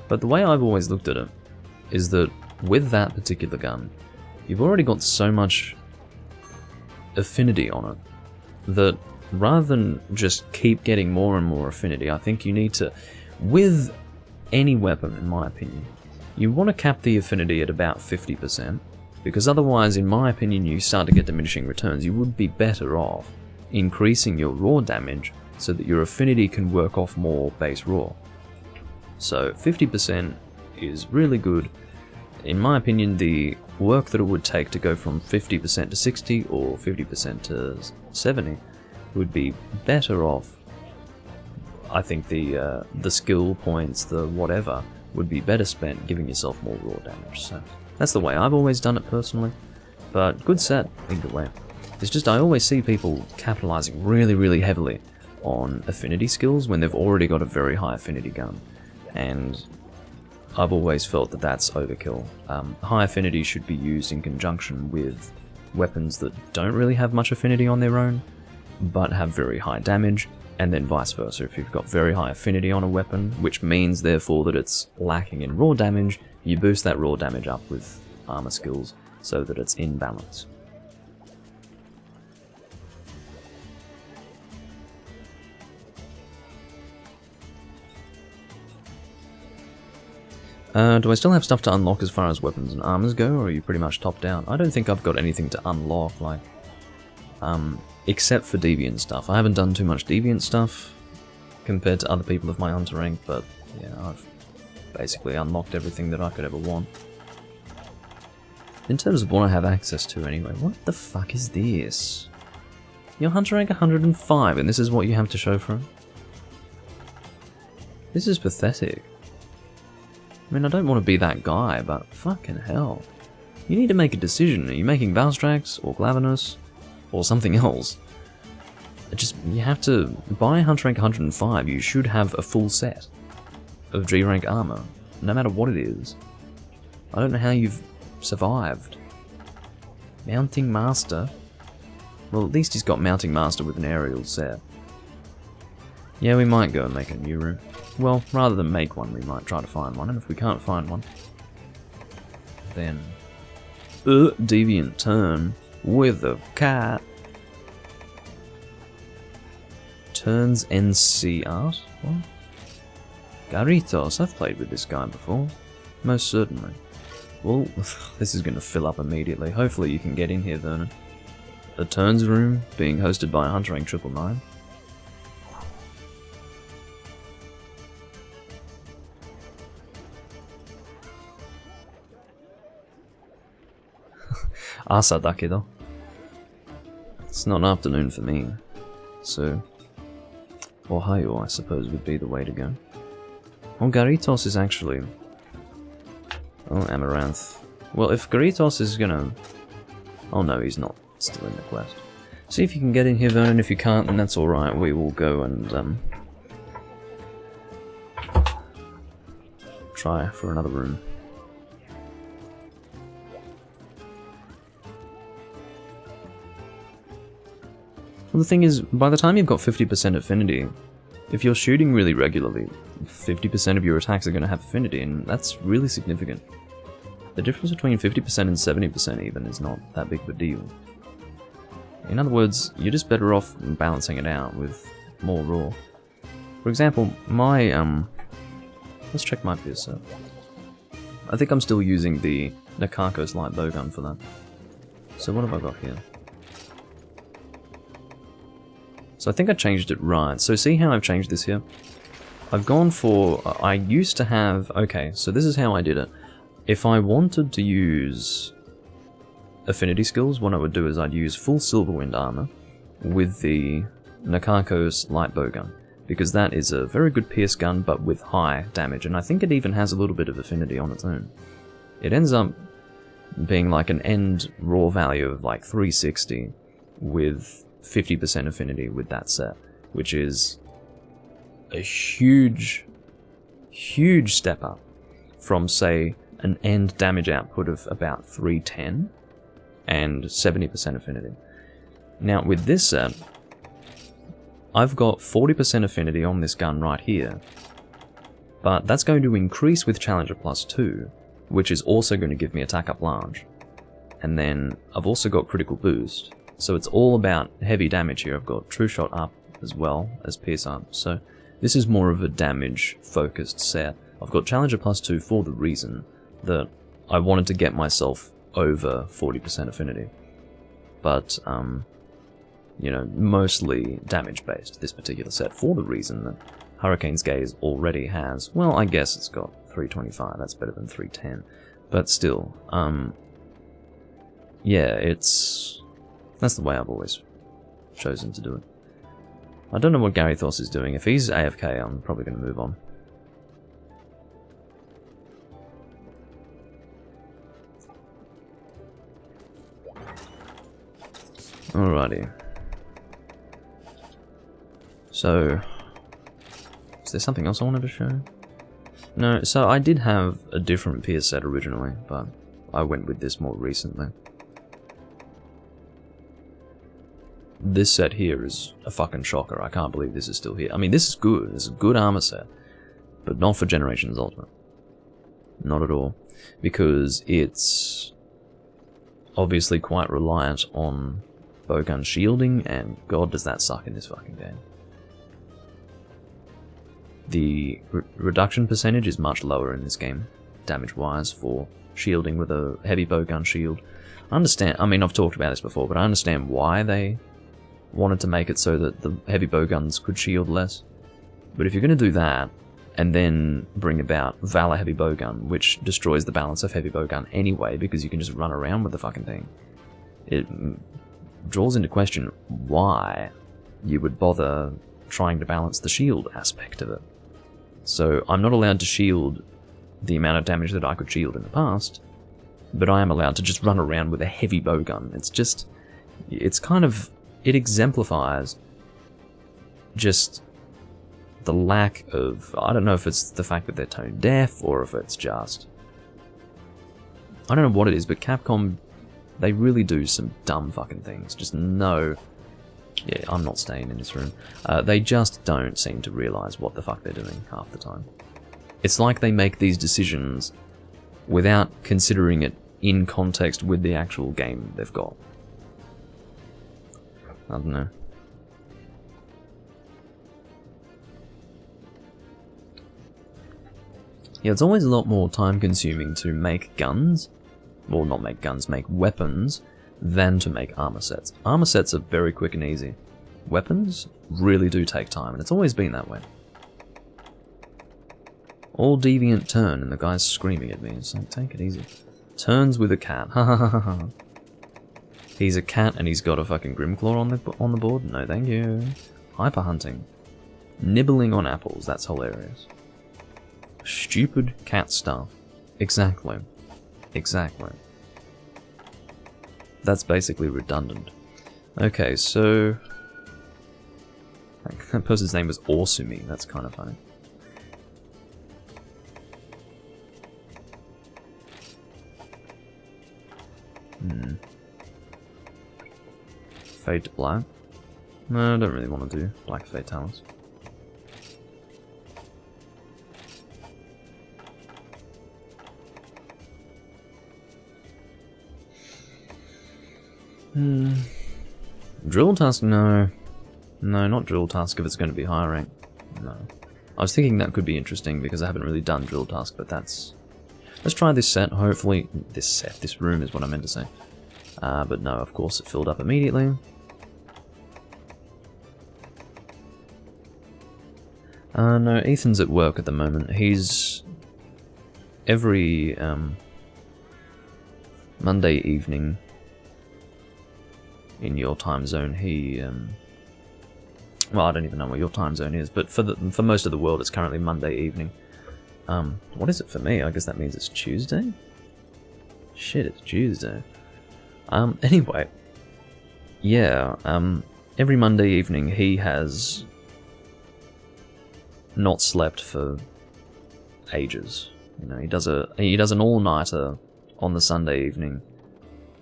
But the way I've always looked at it is that with that particular gun, you've already got so much affinity on it that rather than just keep getting more and more affinity, I think you need to, with any weapon in my opinion, you want to cap the affinity at about 50%, because otherwise in my opinion you start to get diminishing returns. You would be better off increasing your raw damage so that your affinity can work off more base raw. So 50% is really good. In my opinion, the work that it would take to go from 50% to 60 or 50% to 70 would be better off. I think the skill points, the whatever, would be better spent giving yourself more raw damage. So that's the way I've always done it personally. But good set, either way. It's just I always see people capitalizing really, really heavily on affinity skills when they've already got a very high affinity gun. And I've always felt that that's overkill. High affinity should be used in conjunction with weapons that don't really have much affinity on their own, but have very high damage, and then vice versa. If you've got very high affinity on a weapon, which means therefore that it's lacking in raw damage, you boost that raw damage up with armor skills so that it's in balance. Do I still have stuff to unlock as far as weapons and armors go, or are you pretty much topped out? I don't think I've got anything to unlock, like, except for Deviant stuff. I haven't done too much Deviant stuff compared to other people of my Hunter rank, but yeah, I've basically unlocked everything that I could ever want. In terms of what I have access to anyway, what the fuck is this? Your Hunter rank 105, and this is what you have to show for it? This is pathetic. I mean, I don't want to be that guy, but fucking hell. You need to make a decision. Are you making Valstrax, or Glavenus, or something else? You have to buy Hunter rank 105, you should have a full set of G rank armor, no matter what it is. I don't know how you've survived. Mounting Master? Well, at least he's got Mounting Master with an aerial set. Yeah, we might go and make a new room. Well, rather than make one, we might try to find one, and if we can't find one, then Deviant Turn with a cat. Turns NC art? What? Garitos, I've played with this guy before. Most certainly. Well, this is going to fill up immediately. Hopefully you can get in here, Vernon. A Turns room being hosted by Hunter rank 999. Asa dakedo. It's not an afternoon for me, so Ohio, I suppose, would be the way to go. Oh, Garitos is actually... Oh, Amaranth. Well, if Garitos is gonna... Oh no, he's not still in the quest. See if you can get in here, Vernon. If you can't, then that's alright. We will go and try for another room. Well, the thing is, by the time you've got 50% affinity, if you're shooting really regularly, 50% of your attacks are going to have affinity, and that's really significant. The difference between 50% and 70% even is not that big of a deal. In other words, you're just better off balancing it out with more raw. For example, my, let's check my pierce set. I think I'm still using the Nakako's light bowgun for that. So what have I got here? So I think I changed it right. So see how I've changed this here? I've gone for, I used to have, okay, so this is how I did it. If I wanted to use affinity skills, what I would do is I'd use full Silverwind armor with the Nakako's light bowgun, because that is a very good pierce gun but with high damage, and I think it even has a little bit of affinity on its own. It ends up being like an end raw value of like 360 with 50% affinity with that set, which is a huge step up from, say, an end damage output of about 310 and 70% affinity. Now with this set, I've got 40% affinity on this gun right here, but that's going to increase with Challenger plus 2, which is also going to give me attack up large. And then I've also got critical boost, so it's all about heavy damage here. I've got True Shot up as well as Pierce up, so this is more of a damage focused set. I've got Challenger plus 2 for the reason that I wanted to get myself over 40% affinity, but you know, mostly damage based, this particular set, for the reason that Hurricane's Gaze already has, well, I guess it's got 325, that's better than 310, but still, yeah, that's the way I've always chosen to do it. I don't know what Garithos is doing. If he's AFK, I'm probably going to move on. Alrighty. So, is there something else I wanted to show? No, so I did have a different pierce set originally, but I went with this more recently. This set here is a fucking shocker. I can't believe this is still here. I mean, this is good. This is a good armor set, but not for Generations Ultimate. Not at all. Because it's obviously quite reliant on bowgun shielding, and god does that suck in this fucking game. The reduction percentage is much lower in this game, damage-wise, for shielding with a heavy bowgun shield. I understand, I mean, I've talked about this before, but I understand why they wanted to make it so that the heavy bowguns could shield less. But if you're going to do that, and then bring about Valor Heavy Bowgun, which destroys the balance of Heavy Bowgun anyway, because you can just run around with the fucking thing, it draws into question why you would bother trying to balance the shield aspect of it. So I'm not allowed to shield the amount of damage that I could shield in the past, but I am allowed to just run around with a heavy bowgun. It's just, it's kind of, it exemplifies just the lack of, I don't know if it's the fact that they're tone deaf, or if it's just, I don't know what it is, but Capcom, they really do some dumb fucking things. Just no, yeah, I'm not staying in this room. They just don't seem to realise what the fuck they're doing half the time. It's like they make these decisions without considering it in context with the actual game they've got. I don't know. Yeah, it's always a lot more time consuming to make guns, well, not make guns, make weapons, than to make armor sets. Armor sets are very quick and easy. Weapons really do take time, and it's always been that way. All deviant turn, and the guy's screaming at me. It's like, take it easy. Turns with a cat. Ha ha ha ha ha. He's a cat and he's got a fucking Grimclaw on the board? No thank you. Hyper hunting. Nibbling on apples, that's hilarious. Stupid cat stuff. Exactly. Exactly. That's basically redundant. Okay, so that person's name was Orsumi, that's kind of funny. Fade to black. No, I don't really want to do black Fatalis. Drill task? No. No, not drill task if it's going to be high rank. No. I was thinking that could be interesting because I haven't really done drill task, but that's... Let's try this set, hopefully... This room is what I meant to say. But no, of course it filled up immediately. No, Ethan's at work at the moment. He's... Every Monday evening in your time zone, he... well, I don't even know what your time zone is, but for most of the world it's currently Monday evening. What is it for me? I guess that means it's Tuesday? Shit, it's Tuesday. Anyway. Yeah, every Monday evening he has not slept for ages. You know, he does an all-nighter on the Sunday evening,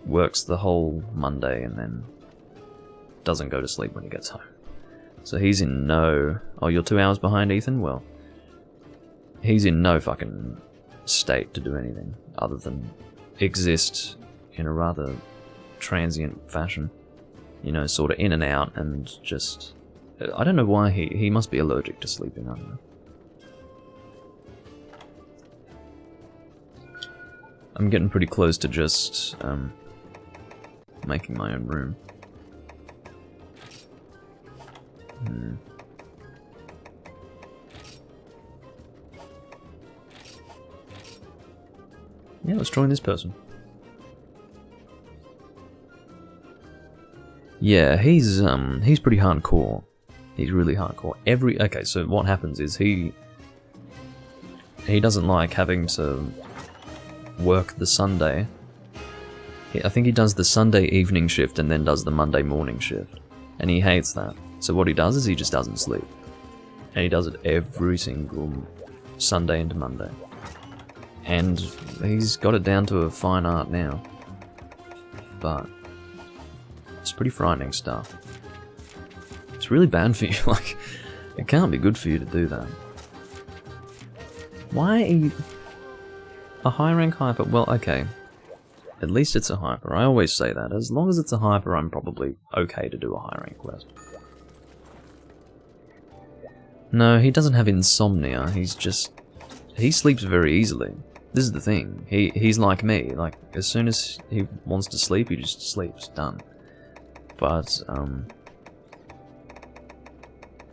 works the whole Monday, and then doesn't go to sleep when he gets home. So he's in no... Oh, you're 2 hours behind, Ethan? Well, he's in no fucking state to do anything other than exist in a rather transient fashion. You know, sort of in and out, and just... I don't know why he must be allergic to sleeping, I don't know. I'm getting pretty close to just making my own room. Yeah, let's join this person. Yeah, he's pretty hardcore. He's really hardcore. Okay, so what happens is he doesn't like having to work the Sunday. I think he does the Sunday evening shift and then does the Monday morning shift. And he hates that. So what he does is he just doesn't sleep. And he does it every single Sunday into Monday. And he's got it down to a fine art now. But it's pretty frightening stuff. It's really bad for you, like, it can't be good for you to do that. Why are you... A high rank hyper? Well, okay. At least it's a hyper. I always say that. As long as it's a hyper, I'm probably okay to do a high rank quest. No, he doesn't have insomnia. He's just... He sleeps very easily. This is the thing. He's like me. Like, as soon as he wants to sleep, he just sleeps. Done. But,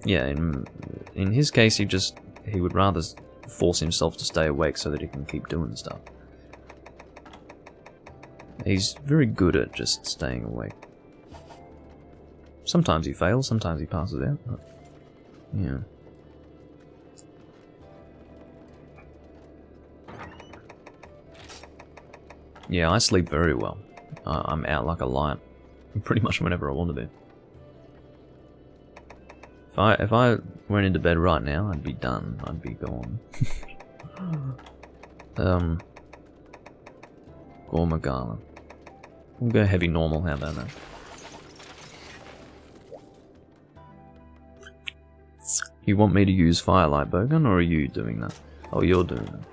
yeah, in his case, he would rather force himself to stay awake so that he can keep doing stuff. He's very good at just staying awake. Sometimes he fails, sometimes he passes out, but yeah. Yeah, I sleep very well. I'm out like a light pretty much whenever I want to be. If I went into bed right now, I'd be done. I'd be gone. Gormagala. We'll go heavy normal, how about that? You want me to use Firelight Bowgun, or are you doing that? Oh, you're doing that.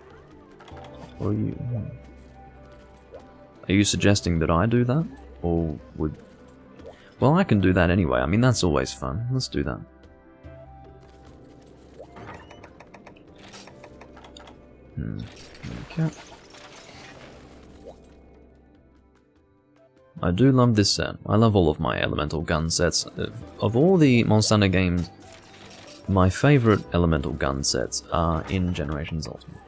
Or are you... Are you suggesting that I do that? Or would... Well, I can do that anyway. I mean, that's always fun. Let's do that. Okay. I do love this set. I love all of my elemental gun sets. Of all the Monster Hunter games, my favourite elemental gun sets are in Generations Ultimate.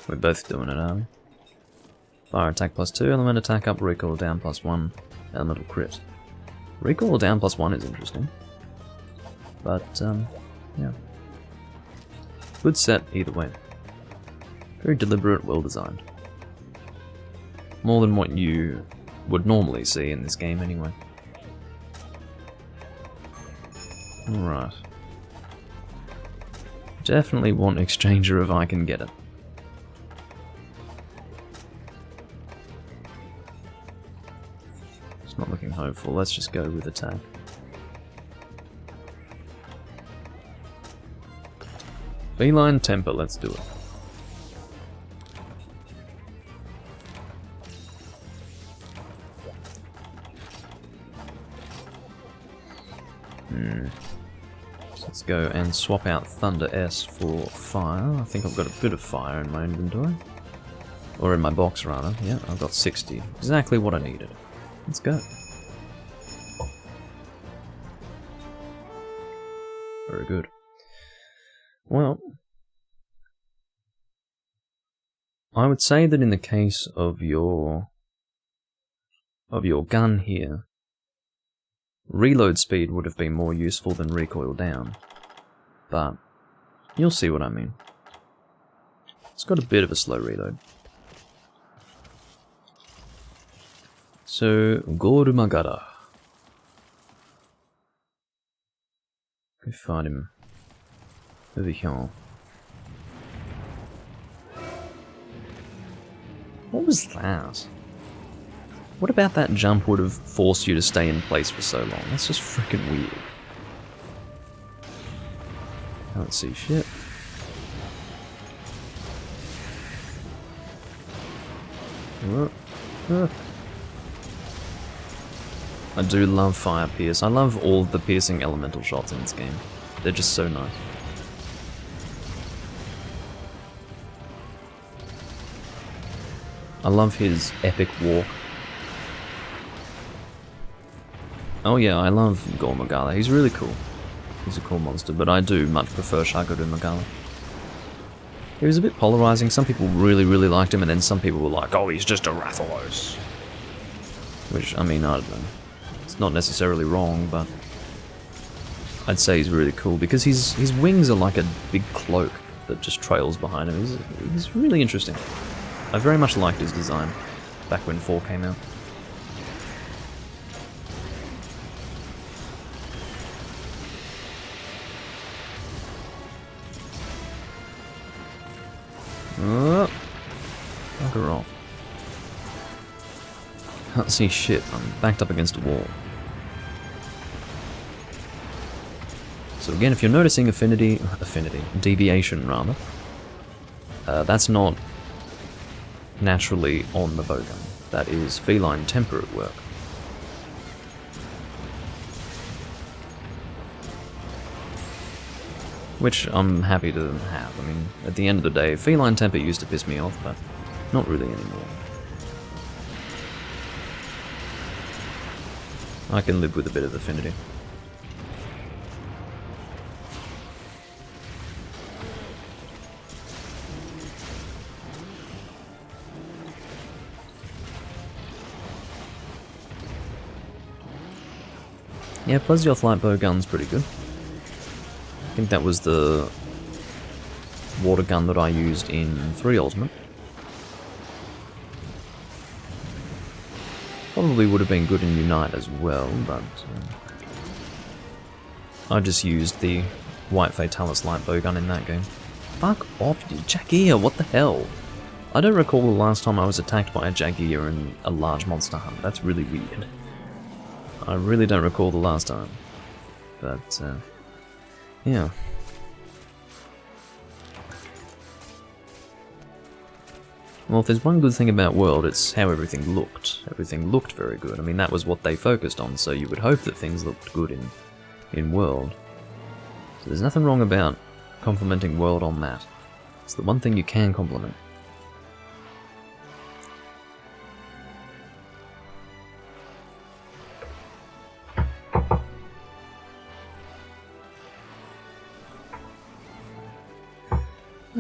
We're both doing it, are we? Fire attack +2, element attack up, recoil down +1, elemental crit. Recoil down +1 is interesting. But, yeah. Good set either way. Very deliberate, well designed. More than what you would normally see in this game anyway. Alright. Definitely want Exchanger if I can get it. It's not looking hopeful. Let's just go with attack. Feline temper, let's do it. Let's go and swap out Thunder S for fire. I think I've got a bit of fire in my inventory. Or in my box, rather. Yeah, I've got 60. Exactly what I needed. Let's go. Very good. Well, I would say that in the case of your gun here, reload speed would have been more useful than recoil down, but you'll see what I mean. It's got a bit of a slow reload. So, Gorumagara. Go find him. Over here. What was that? What about that jump would have forced you to stay in place for so long? That's just freaking weird. Can't see shit. I do love fire pierce. I love all the piercing elemental shots in this game. They're just so nice. I love his epic walk. Oh yeah, I love Gorumagala. He's really cool. He's a cool monster, but I do much prefer Shagorumagala. He was a bit polarizing. Some people really, really liked him, and then some people were like, oh, he's just a Rathalos. Which, I mean, I don't know. It's not necessarily wrong, but I'd say he's really cool, because his wings are like a big cloak that just trails behind him. He's really interesting. I very much liked his design back when 4 came out. Oh, bugger off. Can't see shit, I'm backed up against a wall. So again, if you're noticing deviation rather, that's not naturally on the bowgun. That is feline temper at work. Which I'm happy to have. I mean, at the end of the day, feline temper used to piss me off, but not really anymore. I can live with a bit of affinity. Yeah, Plesioth light bowgun's pretty good. I think that was the water gun that I used in 3 Ultimate. Probably would have been good in Unite as well, but I just used the White Fatalis light bowgun in that game. Fuck off, Jagear, what the hell? I don't recall the last time I was attacked by a Jagear in a large monster hunt. That's really weird. I really don't recall the last time. But, yeah. Well, if there's one good thing about World, it's how everything looked. Everything looked very good. I mean, that was what they focused on, so you would hope that things looked good in World. So there's nothing wrong about complimenting World on that. It's the one thing you can compliment.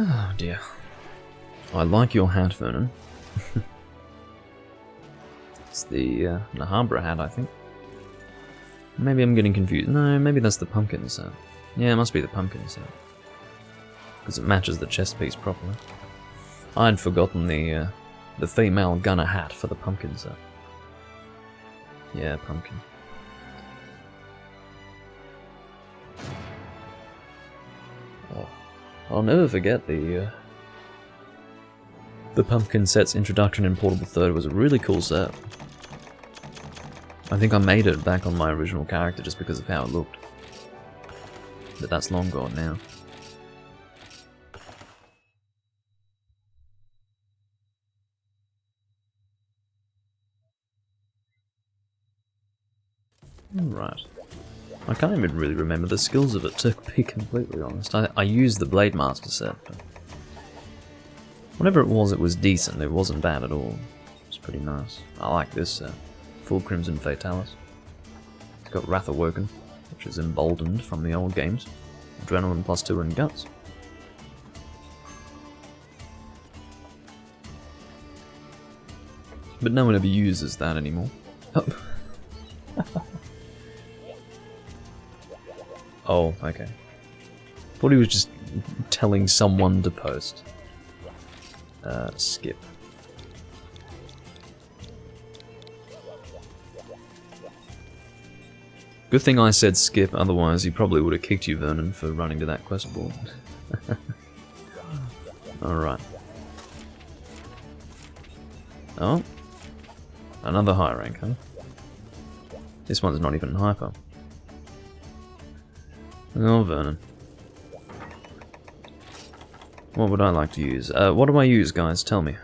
Oh dear. I like your hat, Vernon. It's the Nahabra hat, I think. Maybe I'm getting confused. No, maybe that's the pumpkin set. Yeah, it must be the pumpkin set. Because it matches the chest piece properly. I'd forgotten the female gunner hat for the pumpkin set. Yeah, pumpkin. Oh. I'll never forget the pumpkin set's introduction in Portable Third was a really cool set. I think I made it back on my original character just because of how it looked. But that's long gone now. Right. I can't even really remember the skills of it, to be completely honest. I used the Blade Master set, but whatever it was decent. It wasn't bad at all. It was pretty nice. I like this set. Full Crimson Fatalis. It's got Wrath Awoken, which is emboldened from the old games. Adrenaline +2 and Guts. But no one ever uses that anymore. Oh. Oh, okay. Thought he was just telling someone to post. Skip. Good thing I said skip, otherwise he probably would have kicked you, Vernon, for running to that quest board. Alright. Oh. Another high rank, huh? This one's not even hyper. Oh, Vernon. What would I like to use? What do I use, guys? Tell me.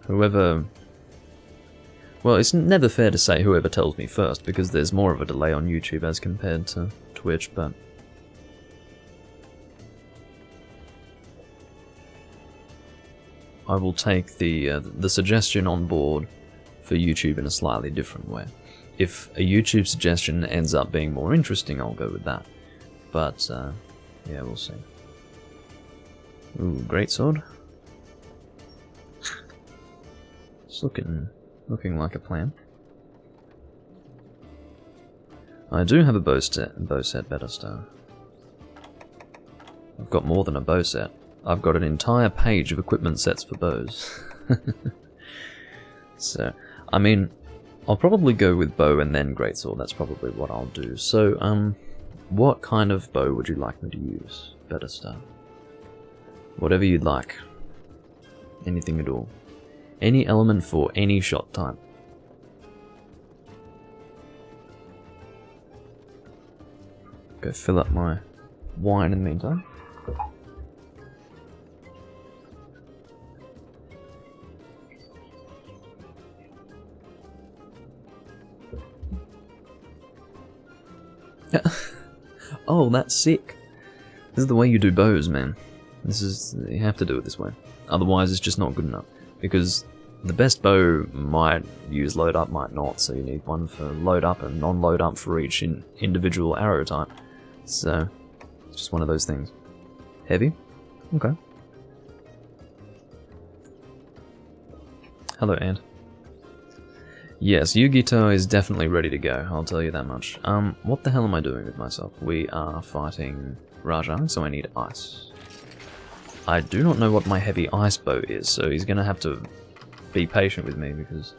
Whoever... Well, it's never fair to say whoever tells me first, because there's more of a delay on YouTube as compared to Twitch, but... I will take the suggestion on board for YouTube in a slightly different way. If a YouTube suggestion ends up being more interesting, I'll go with that. But, yeah, we'll see. Ooh, greatsword. It's looking like a plan. I do have a bow set, better stuff. I've got more than a bow set. I've got an entire page of equipment sets for bows. So, I mean, I'll probably go with bow and then greatsword. That's probably what I'll do. So, what kind of bow would you like me to use? Better stuff. Whatever you'd like. Anything at all. Any element for any shot type. Go fill up my wine in the meantime. Oh, that's sick. This is the way you do bows, man. You have to do it this way. Otherwise, it's just not good enough. Because the best bow might use load up, might not, so you need one for load up and non-load up for each individual arrow type. So, it's just one of those things. Heavy? Okay. Hello, Ant. Yes, Yugito is definitely ready to go, I'll tell you that much. What the hell am I doing with myself? We are fighting Rajang, so I need ice. I do not know what my heavy ice bow is, so he's gonna have to be patient with me, because...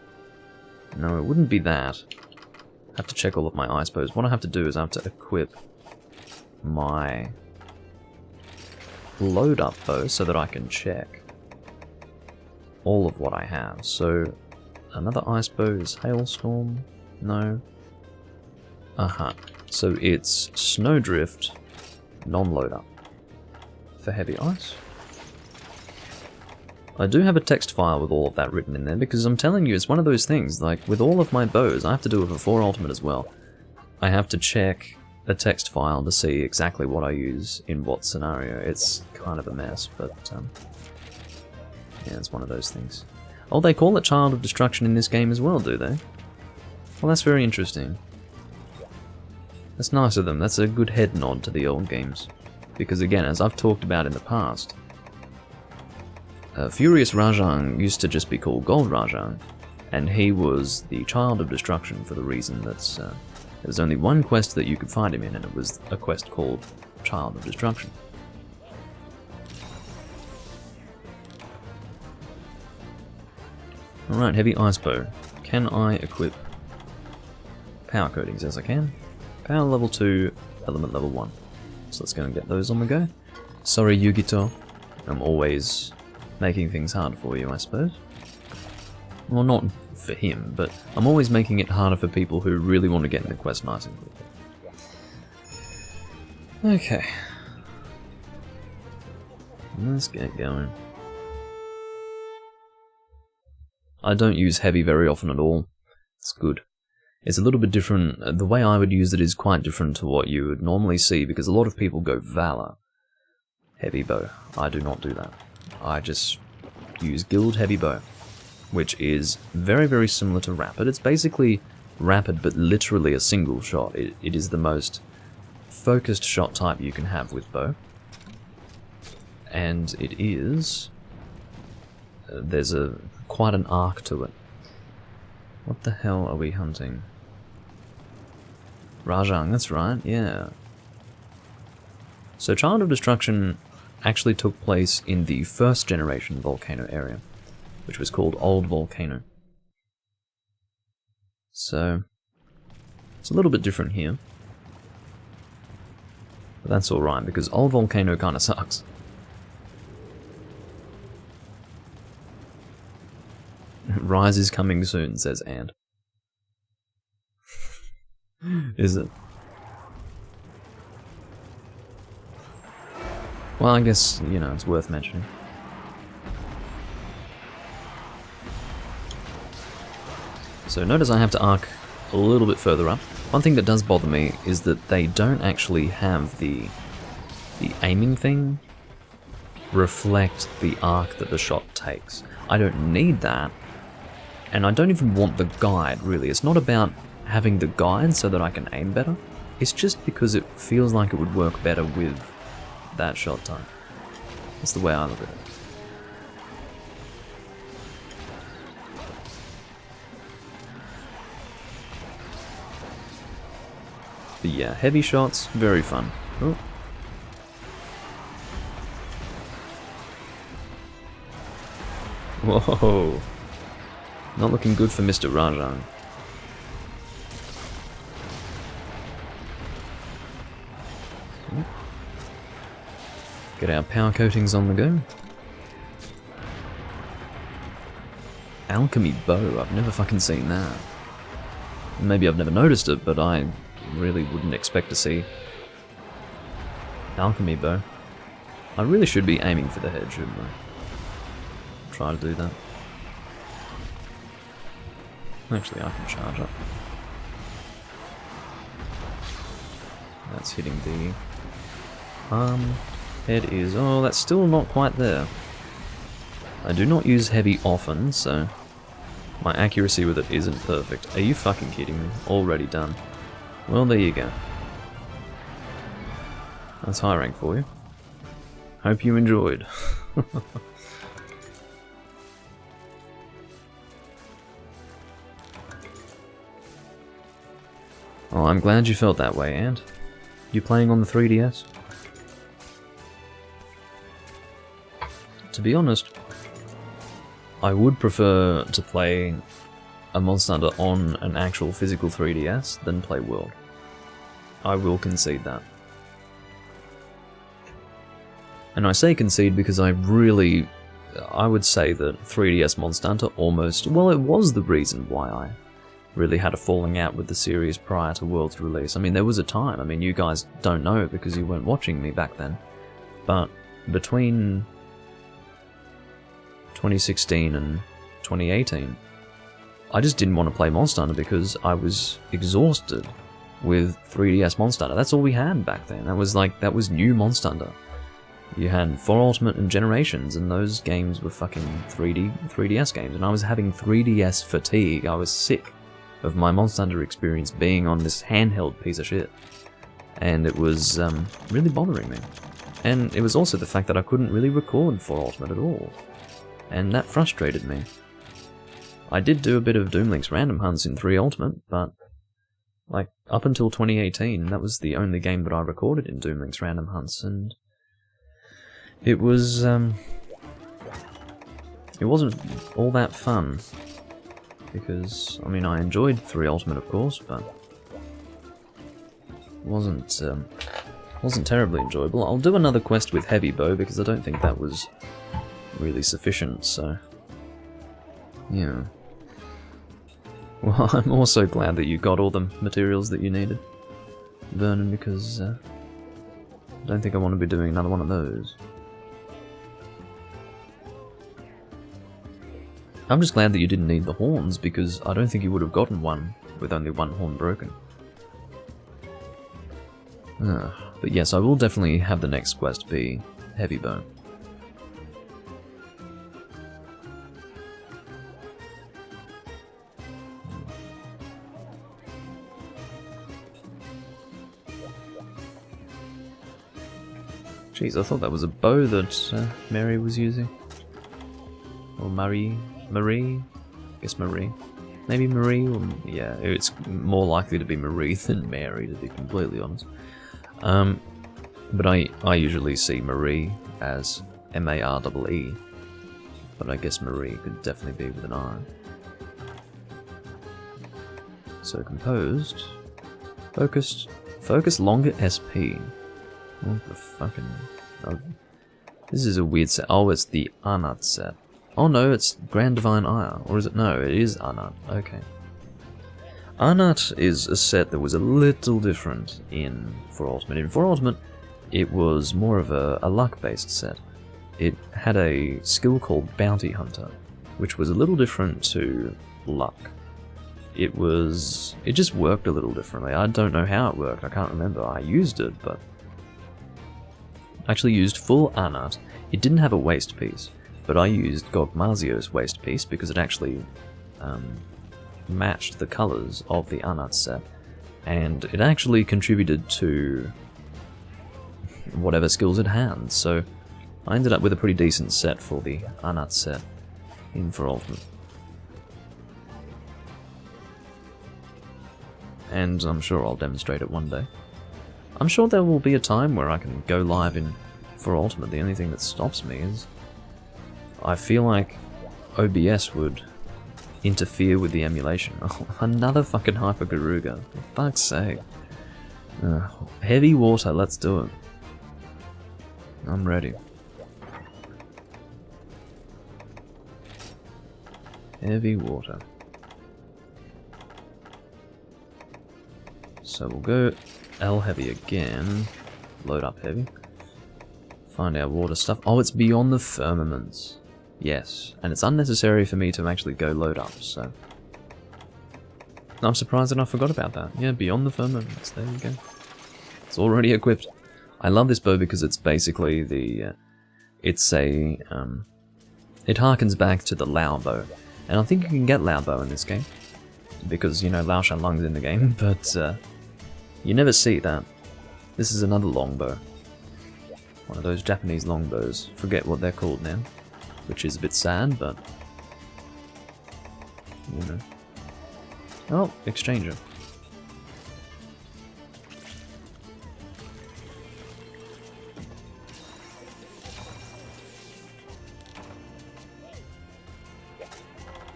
No, it wouldn't be that. I have to check all of my ice bows. What I have to do is I have to equip my load up bow so that I can check all of what I have. So... Another ice bow is Hailstorm? No. So it's Snowdrift, non-load up. For heavy ice. I do have a text file with all of that written in there, because I'm telling you, it's one of those things, like, with all of my bows, I have to do it for 4 Ultimate as well. I have to check a text file to see exactly what I use in what scenario. It's kind of a mess, but, yeah, it's one of those things. Oh, they call it Child of Destruction in this game as well, do they? Well, that's very interesting. That's nice of them. That's a good head nod to the old games. Because again, as I've talked about in the past, Furious Rajang used to just be called Gold Rajang, and he was the Child of Destruction for the reason that there was only one quest that you could find him in, and it was a quest called Child of Destruction. Alright, heavy ice bow. Can I equip power coatings? Yes, I can. Power level 2, element level 1. So let's go and get those on the go. Sorry, Yugito. I'm always making things hard for you, I suppose. Well, not for him, but I'm always making it harder for people who really want to get in the quest nice and quickly. Okay. Let's get going. I don't use heavy very often at all. It's good. It's a little bit different. The way I would use it is quite different to what you would normally see, because a lot of people go Valor heavy bow. I do not do that. I just use Guild heavy bow, which is very, very similar to Rapid. It's basically Rapid, but literally a single shot. It is the most focused shot type you can have with bow. And it is... there's quite an arc to it. What the hell are we hunting? Rajang, that's right, yeah. So Child of Destruction actually took place in the first generation volcano area, which was called Old Volcano. So it's a little bit different here. But that's alright, because Old Volcano kinda sucks. Rise is coming soon, says Ant. Is it? Well, I guess, you know, it's worth mentioning. So notice I have to arc a little bit further up. One thing that does bother me is that they don't actually have the aiming thing reflect the arc that the shot takes. I don't need that, and I don't even want the guide, really. It's not about having the guide so that I can aim better. It's just because it feels like it would work better with that shot time. That's the way I look at it. But yeah, heavy shots, very fun. Oh. Whoa. Not looking good for Mr. Rajang. Get our power coatings on the go. Alchemy bow, I've never fucking seen that. Maybe I've never noticed it, but I really wouldn't expect to see alchemy bow. I really should be aiming for the head, shouldn't I? Try to do that. Actually, I can charge up. That's hitting the arm. Head is... oh, that's still not quite there. I do not use heavy often, so my accuracy with it isn't perfect. Are you fucking kidding me? Already done. Well, there you go. That's high rank for you. Hope you enjoyed. Oh, I'm glad you felt that way, Ant. You playing on the 3DS? To be honest, I would prefer to play a Monster Hunter on an actual physical 3DS than play World. I will concede that. And I say concede because I would say that 3DS Monster Hunter almost, well, it was the reason why I really had a falling out with the series prior to World's release. I mean, there was a time, I mean, you guys don't know because you weren't watching me back then, but between 2016 and 2018, I just didn't want to play Monster Hunter because I was exhausted with 3DS Monster Hunter. That's all we had back then. That was new Monster Hunter. You had 4 Ultimate and Generations, and those games were fucking 3DS games, and I was having 3DS fatigue. I was sick of my Monster Hunter experience being on this handheld piece of shit. And it was really bothering me. And it was also the fact that I couldn't really record 4 Ultimate at all. And that frustrated me. I did do a bit of Doomlink's random hunts in 3 Ultimate, but like up until 2018, that was the only game that I recorded in Doomlink's random hunts, and it was it wasn't all that fun. Because I mean, I enjoyed 3 Ultimate, of course, but it wasn't terribly enjoyable. I'll do another quest with Heavy Bow because I don't think that was really sufficient, so... yeah. Well, I'm also glad that you got all the materials that you needed, Vernon, because I don't think I want to be doing another one of those. I'm just glad that you didn't need the horns, because I don't think you would have gotten one with only one horn broken. But yes, I will definitely have the next quest be Heavy Bone. Jeez, I thought that was a bow that Mary was using. Or Marie? I guess Marie. Maybe Marie, or yeah, it's more likely to be Marie than Mary, to be completely honest. But I usually see Marie as M-A-R-E-E, but I guess Marie could definitely be with an I. So composed, focused, focus longer SP. What the fucking... oh, this is a weird set. Oh, it's the Arnat set. Oh no, it's Grand Divine Ire. Or is it? No, it is Arnat. Okay. Arnat is a set that was a little different in For Ultimate. In For Ultimate, it was more of a luck-based set. It had a skill called Bounty Hunter, which was a little different to luck. It just worked a little differently. I don't know how it worked, I can't remember. I used it, but... I actually used full Arnat. It didn't have a waist piece, but I used Gogmazio's waist piece because it actually matched the colours of the Arnat set, and it actually contributed to whatever skills it had, so I ended up with a pretty decent set for the Arnat set in For Ultimate. And I'm sure I'll demonstrate it one day. I'm sure there will be a time where I can go live in For Ultimate. The only thing that stops me is I feel like OBS would interfere with the emulation. Oh, another fucking Hypergaruga. For fuck's sake. Heavy water, let's do it. I'm ready. Heavy water. So we'll go L heavy again. Load up heavy. Find our water stuff. Oh, it's beyond the firmaments. Yes, and it's unnecessary for me to actually go load up, so... I'm surprised that I forgot about that. Yeah, beyond the firmaments, there you go. It's already equipped. I love this bow because it's basically the... it's a... it harkens back to the Lao bow. And I think you can get Lao bow in this game. Because, you know, Lao Shanlong's in the game, but... you never see that. This is another longbow. One of those Japanese longbows. Forget what they're called now. Which is a bit sad, but... you know. Oh, exchanger.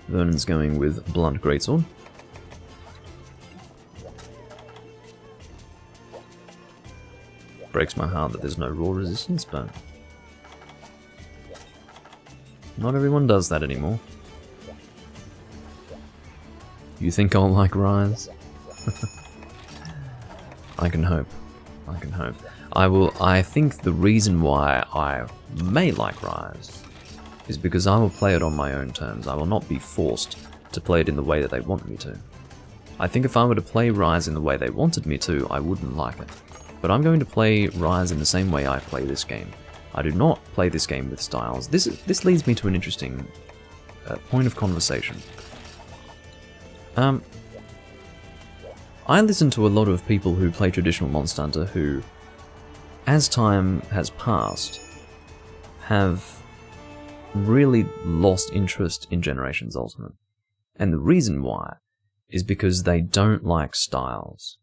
Vernon's going with Blunt Greatsword. Breaks my heart that there's no raw resistance, but... not everyone does that anymore. You think I'll like Rise? I can hope. I can hope. I think the reason why I may like Rise is because I will play it on my own terms. I will not be forced to play it in the way that they want me to. I think if I were to play Rise in the way they wanted me to, I wouldn't like it. But I'm going to play Rise in the same way I play this game. I do not play this game with styles. This leads me to an interesting point of conversation. I listen to a lot of people who play traditional Monster Hunter who, as time has passed, have really lost interest in Generations Ultimate. And the reason why is because they don't like styles.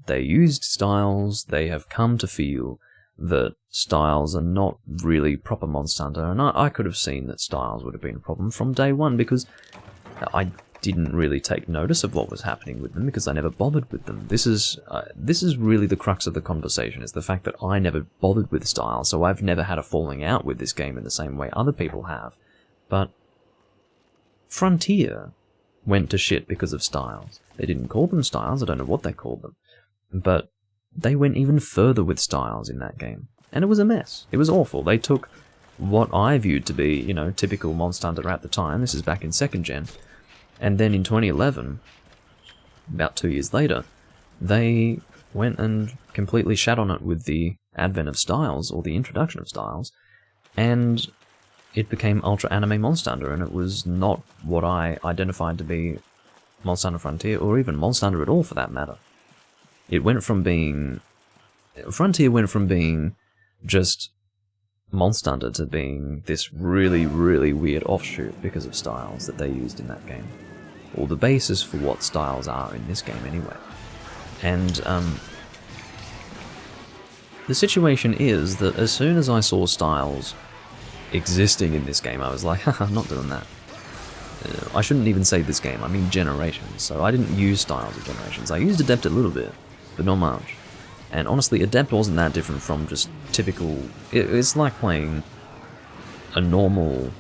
They used styles, they have come to feel that styles are not really proper Monster Hunter, and I could have seen that styles would have been a problem from day one, because I didn't really take notice of what was happening with them because I never bothered with them. This is really the crux of the conversation, is the fact that I never bothered with styles, so I've never had a falling out with this game in the same way other people have. But Frontier went to shit because of styles. They didn't call them styles, I don't know what they called them, but they went even further with styles in that game. And it was a mess. It was awful. They took what I viewed to be, you know, typical Monster Hunter at the time, this is back in 2nd gen, and then in 2011, about 2 years later, they went and completely shat on it with the advent of styles, or the introduction of styles, and it became Ultra Anime Monster Hunter, and it was not what I identified to be Monster Hunter Frontier, or even Monster Hunter at all for that matter. It went from being... Frontier went from being just Monster Hunter to being this really, really weird offshoot because of styles that they used in that game. Or the basis for what styles are in this game anyway. And the situation is that as soon as I saw styles existing in this game, I was like, haha, I'm not doing that. I shouldn't even say this game, I mean Generations. So I didn't use styles of Generations. I used Adept a little bit, but not much. And honestly, Adept wasn't that different from just typical... It's like playing a normal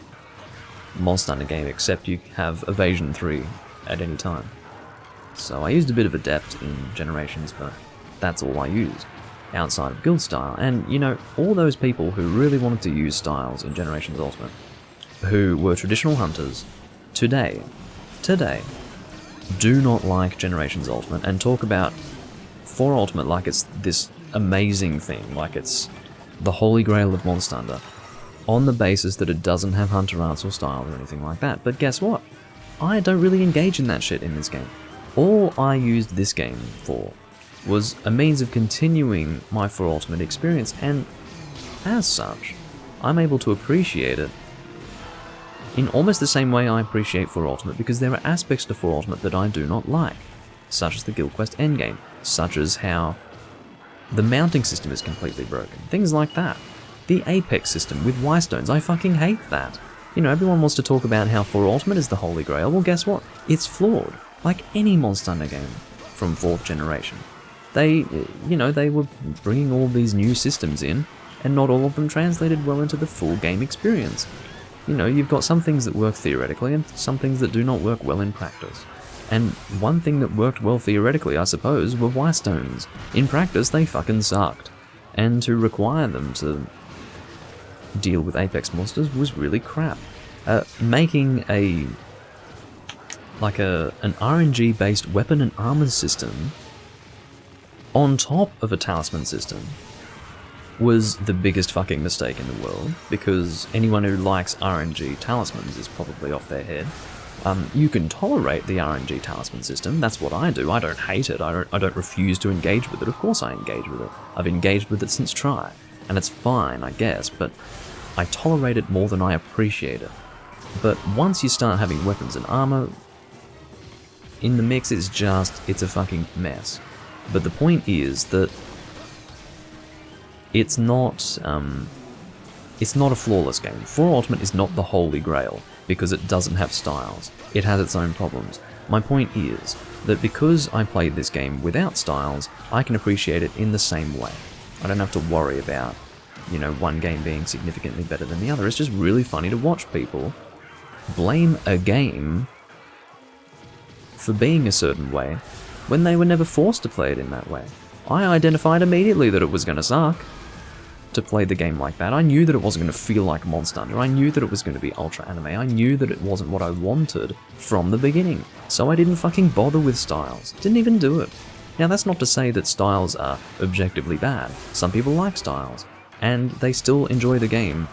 Monster Hunter game, except you have Evasion 3 at any time. So I used a bit of Adept in Generations, but that's all I used, outside of Guild Style. And, you know, all those people who really wanted to use styles in Generations Ultimate, who were traditional hunters, today, do not like Generations Ultimate, and talk about 4 Ultimate like it's this amazing thing, like it's the holy grail of Monster Hunter, on the basis that it doesn't have Hunter Arts or style or anything like that. But guess what? I don't really engage in that shit in this game. All I used this game for was a means of continuing my 4 Ultimate experience, and as such, I'm able to appreciate it in almost the same way I appreciate 4 Ultimate, because there are aspects to 4 Ultimate that I do not like, such as the Guild Quest endgame, such as how the mounting system is completely broken, things like that. The Apex system with Y-stones, I fucking hate that. You know, everyone wants to talk about how 4 Ultimate is the holy grail. Well, guess what? It's flawed, like any Monster Hunter game from 4th generation. They, you know, they were bringing all these new systems in, and not all of them translated well into the full game experience. You know, you've got some things that work theoretically, and some things that do not work well in practice. And one thing that worked well theoretically, I suppose, were Y-stones. In practice, they fucking sucked. And to require them to deal with Apex monsters was really crap. Making an RNG-based weapon and armor system on top of a talisman system was the biggest fucking mistake in the world, because anyone who likes RNG talismans is probably off their head. You can tolerate the RNG talisman system, that's what I do. I don't hate it, I don't refuse to engage with it. Of course I engage with it. I've engaged with it since Try, and it's fine, I guess, but I tolerate it more than I appreciate it. But once you start having weapons and armor in the mix, it's a fucking mess. But the point is that it's not a flawless game. 4 Ultimate is not the holy grail, because it doesn't have styles. It has its own problems. My point is that because I played this game without styles, I can appreciate it in the same way. I don't have to worry about, you know, one game being significantly better than the other. It's just really funny to watch people blame a game for being a certain way when they were never forced to play it in that way. I identified immediately that it was going to suck to play the game like that. I knew that it wasn't going to feel like Monster Hunter. I knew that it was going to be ultra anime. I knew that it wasn't what I wanted from the beginning. So I didn't fucking bother with styles. Didn't even do it. Now that's not to say that styles are objectively bad. Some people like styles, and they still enjoy the game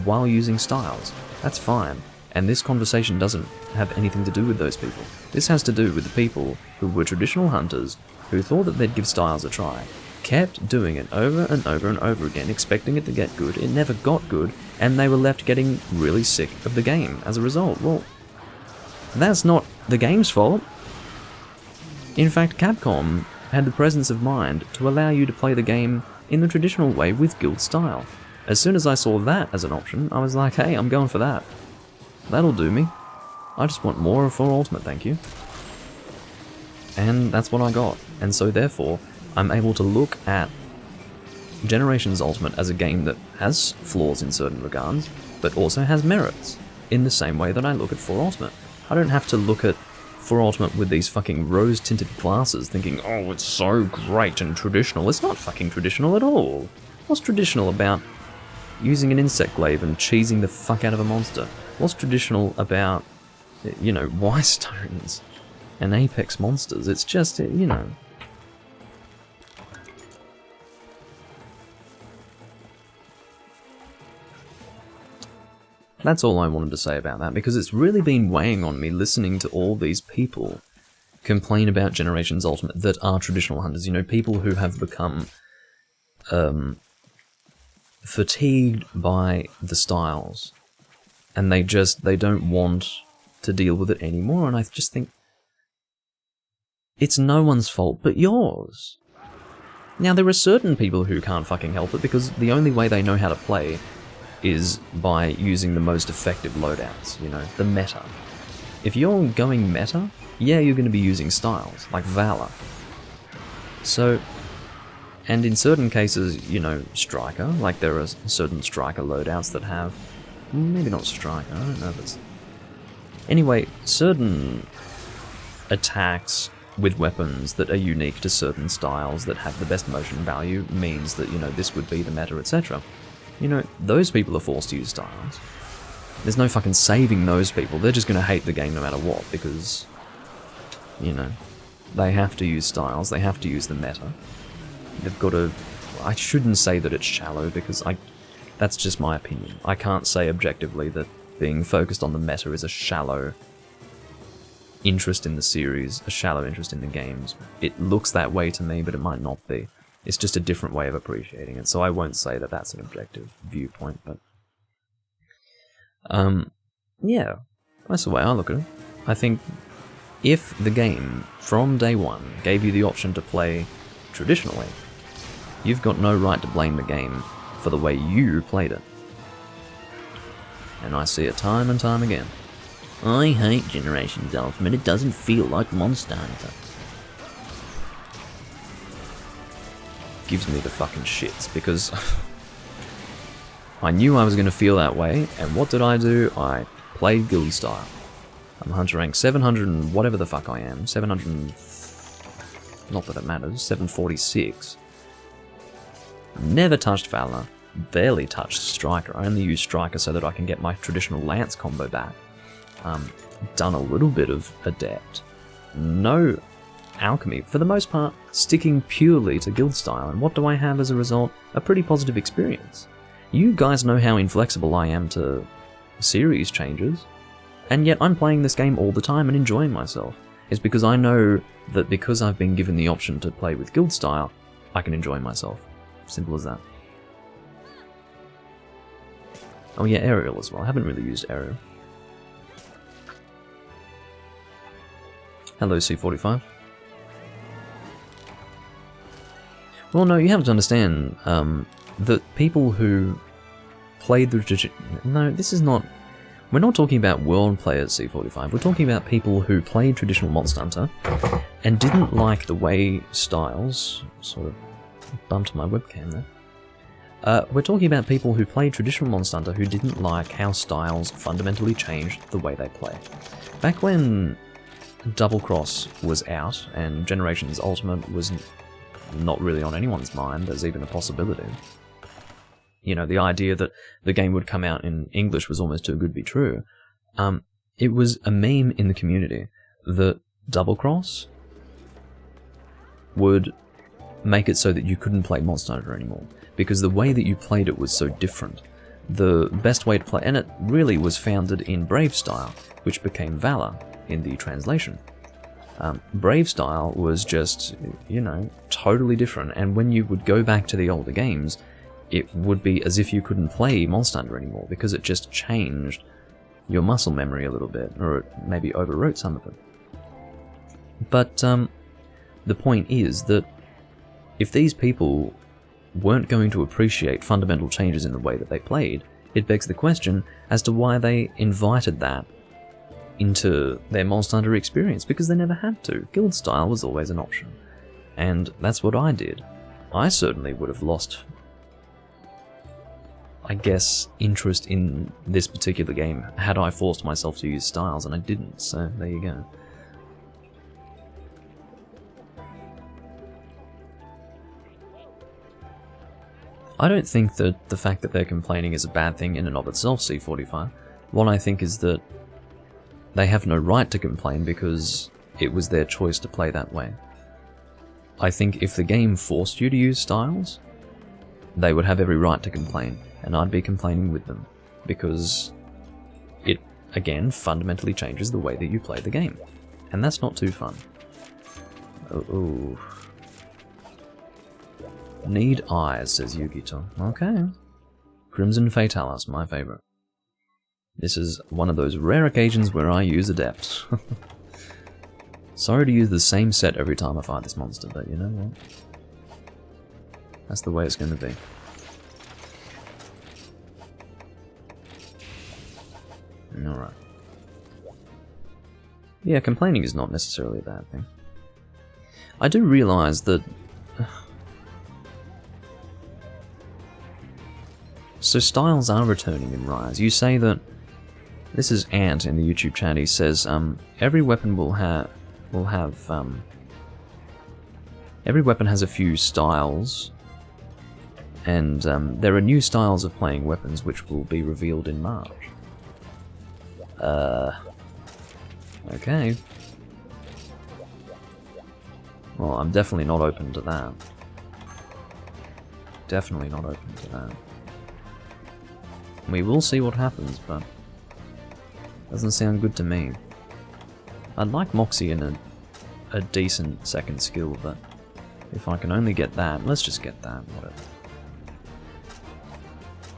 while using styles. That's fine. And this conversation doesn't have anything to do with those people. This has to do with the people who were traditional hunters, who thought that they'd give styles a try, kept doing it over and over and over again, expecting it to get good. It never got good, and they were left getting really sick of the game as a result. Well, that's not the game's fault. In fact, Capcom had the presence of mind to allow you to play the game in the traditional way with guild style. As soon as I saw that as an option, I was like, hey, I'm going for that. That'll do me. I just want more for Ultimate, thank you. And that's what I got. And so therefore, I'm able to look at Generations Ultimate as a game that has flaws in certain regards, but also has merits, in the same way that I look at 4 Ultimate. I don't have to look at 4 Ultimate with these fucking rose-tinted glasses thinking, oh, it's so great and traditional. It's not fucking traditional at all. What's traditional about using an insect glaive and cheesing the fuck out of a monster? What's traditional about, you know, Y-stones and apex monsters? It's just, you know... That's all I wanted to say about that, because it's really been weighing on me listening to all these people complain about Generations Ultimate that are traditional hunters. You know, people who have become fatigued by the styles, and they don't want to deal with it anymore, and I just think it's no one's fault but yours. Now, there are certain people who can't fucking help it, because the only way they know how to play is by using the most effective loadouts, you know, the meta. If you're going meta, yeah, you're going to be using styles, like Valor. So, and in certain cases, you know, Striker, like there are certain Striker loadouts that have, maybe not Striker, I don't know if it's... Anyway, certain attacks with weapons that are unique to certain styles that have the best motion value means that, you know, this would be the meta, etc. You know, those people are forced to use styles. There's no fucking saving those people. They're just going to hate the game no matter what, because, you know, they have to use styles, they have to use the meta. They've got to... I shouldn't say that it's shallow, because that's just my opinion. I can't say objectively that being focused on the meta is a shallow interest in the series, a shallow interest in the games. It looks that way to me, but it might not be. It's just a different way of appreciating it, so I won't say that that's an objective viewpoint, but... yeah, that's the way I look at it. I think if the game, from day one, gave you the option to play traditionally, you've got no right to blame the game for the way you played it. And I see it time and time again. I hate Generations Ultimate, it doesn't feel like Monster Hunter. Gives me the fucking shits, because I knew I was going to feel that way, and what did I do? I played guild style. I'm hunter rank 700 and whatever the fuck I am, 700 and... not that it matters, 746. Never touched Valor, barely touched Striker. I only use Striker so that I can get my traditional Lance combo back. Done a little bit of Adept. No Alchemy, for the most part, sticking purely to guild style, and what do I have as a result? A pretty positive experience. You guys know how inflexible I am to series changes, and yet I'm playing this game all the time and enjoying myself. It's because I know that because I've been given the option to play with guild style, I can enjoy myself. Simple as that. Oh yeah, Aerial as well. I haven't really used Aerial. Hello, C45. Well, no, you have to understand that people who played the... No, this is not... We're not talking about world players, C45. We're talking about people who played traditional Monster Hunter and didn't like the way styles... Sort of bumped my webcam there. We're talking about people who played traditional Monster Hunter who didn't like how styles fundamentally changed the way they play. Back when Double Cross was out and Generations Ultimate was not really on anyone's mind as even a possibility. You know, the idea that the game would come out in English was almost too good to be true. It was a meme in the community that Double Cross would make it so that you couldn't play Monster Hunter anymore, because the way that you played it was so different. The best way to play, and it really was founded in Brave style, which became Valor in the translation. Brave style was just, you know, totally different, and when you would go back to the older games, it would be as if you couldn't play Monster Hunter anymore, because it just changed your muscle memory a little bit, or it maybe overwrote some of it. But the point is that if these people weren't going to appreciate fundamental changes in the way that they played, it begs the question as to why they invited that into their Monster Hunter experience because they never had to. Guild style was always an option. And that's what I did. I certainly would have lost, I guess, interest in this particular game had I forced myself to use styles, and I didn't, so there you go. I don't think that the fact that they're complaining is a bad thing in and of itself, C45. What I think is that they have no right to complain because it was their choice to play that way. I think if the game forced you to use styles, they would have every right to complain, and I'd be complaining with them, because it, again, fundamentally changes the way that you play the game, and that's not too fun. Oh. Need eyes, says Yugito. Okay. Crimson Fatalis, my favourite. This is one of those rare occasions where I use Adept. Sorry to use the same set every time I fight this monster, but you know what? That's the way it's going to be. Alright. Yeah, complaining is not necessarily a bad thing. I do realise that... So styles are returning in Rise. You say that... This is Ant in the YouTube chat. He says, every weapon will have... every weapon has a few styles, and there are new styles of playing weapons which will be revealed in March. Okay. Well, I'm definitely not open to that. Definitely not open to that. We will see what happens, but doesn't sound good to me. I'd like Moxie in a decent second skill, but if I can only get that, let's just get that, whatever.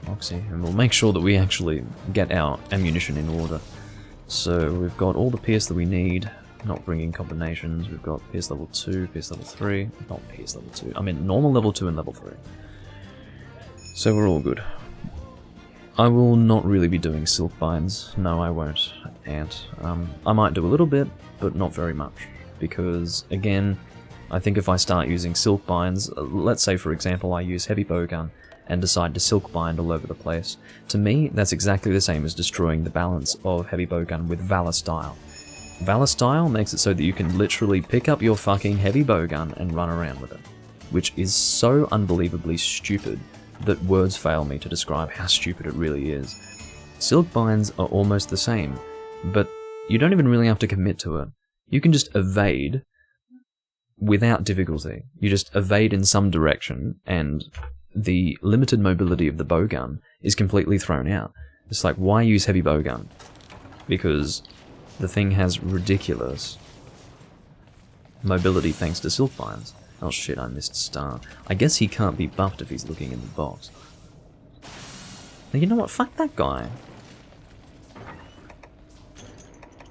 Moxie, and we'll make sure that we actually get our ammunition in order. So we've got all the Pierce that we need, not bringing combinations. We've got Pierce level 2, Pierce level 3, not Pierce level 2, I mean normal level 2 and level 3. So we're all good. I will not really be doing silk binds. No, I won't, Ant. I might do a little bit, but not very much. Because, again, I think if I start using silk binds, let's say for example I use heavy bowgun and decide to silk bind all over the place, to me that's exactly the same as destroying the balance of heavy bowgun with Valor style. Valor style makes it so that you can literally pick up your fucking heavy bowgun and run around with it. Which is so unbelievably stupid that words fail me to describe how stupid it really is. Silk binds are almost the same, but you don't even really have to commit to it. You can just evade without difficulty. You just evade in some direction, and the limited mobility of the bowgun is completely thrown out. It's like, why use heavy bowgun? Because the thing has ridiculous mobility thanks to silk binds. Oh shit, I missed Star. I guess he can't be buffed if he's looking in the box. Now, you know what? Fuck that guy.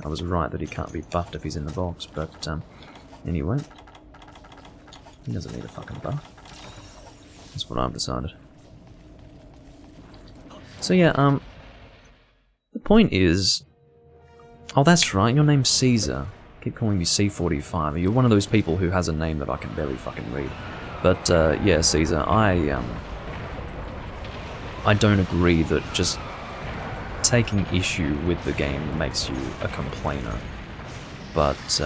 I was right that he can't be buffed if he's in the box, but anyway. He doesn't need a fucking buff. That's what I've decided. So yeah, the point is... Oh, that's right, your name's Caesar. Keep calling you C45. You're one of those people who has a name that I can barely fucking read. But yeah, Caesar, I don't agree that just taking issue with the game makes you a complainer. But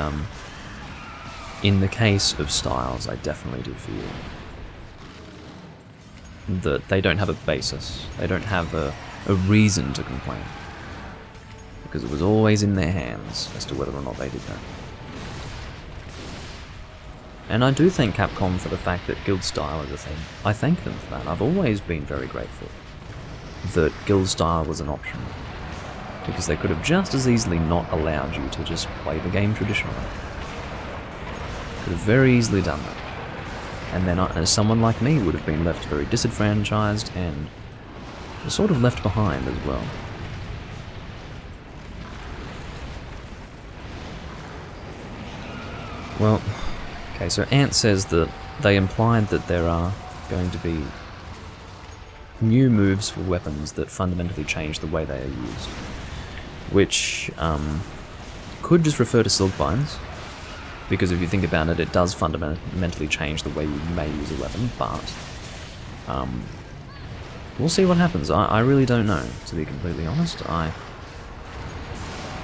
in the case of styles, I definitely do feel that they don't have a basis. They don't have a reason to complain. Because it was always in their hands as to whether or not they did that. And I do thank Capcom for the fact that guild style is a thing. I thank them for that. I've always been very grateful that guild style was an option. Because they could have just as easily not allowed you to just play the game traditionally. Could have very easily done that. And then someone like me would have been left very disenfranchised and sort of left behind as well. Well, okay, so Ant says that they implied that there are going to be new moves for weapons that fundamentally change the way they are used. Which, could just refer to Silkbines, because if you think about it, it does fundamentally change the way you may use 11, but we'll see what happens. I really don't know, to be completely honest. I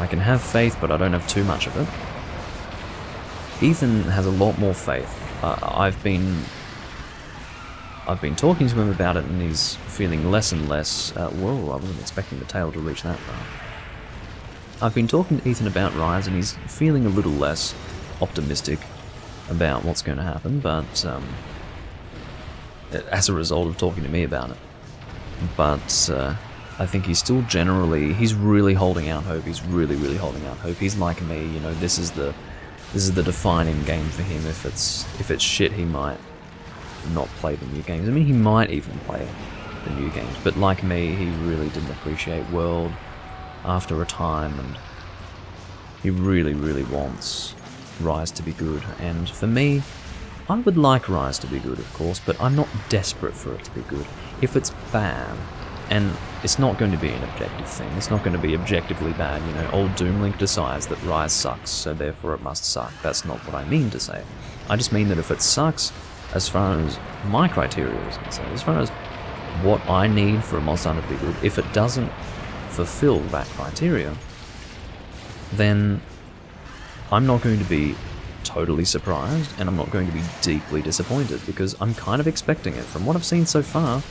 can have faith, but I don't have too much of it. Ethan has a lot more faith. I've been talking to him about it, and he's feeling less and less... whoa, I wasn't expecting the tail to reach that far. I've been talking to Ethan about Rise, and he's feeling a little less optimistic about what's going to happen, but as a result of talking to me about it. But I think he's still he's really holding out hope. He's really, really holding out hope. He's like me, you know. This is the defining game for him. If it's shit, he might not play the new games. I mean, he might even play the new games. But like me, he really didn't appreciate World after a time, and he really, really wants Rise to be good. And for me, I would like Rise to be good, of course, but I'm not desperate for it to be good. If it's bad, and it's not going to be an objective thing, it's not going to be objectively bad, you know, old Doomlink decides that Rise sucks, so therefore it must suck. That's not what I mean to say. I just mean that if it sucks, as far as my criteria is concerned, as far as what I need for a Monster Hunter to be good, if it doesn't fulfill that criteria, then I'm not going to be totally surprised, and I'm not going to be deeply disappointed, because I'm kind of expecting it. From what I've seen so far,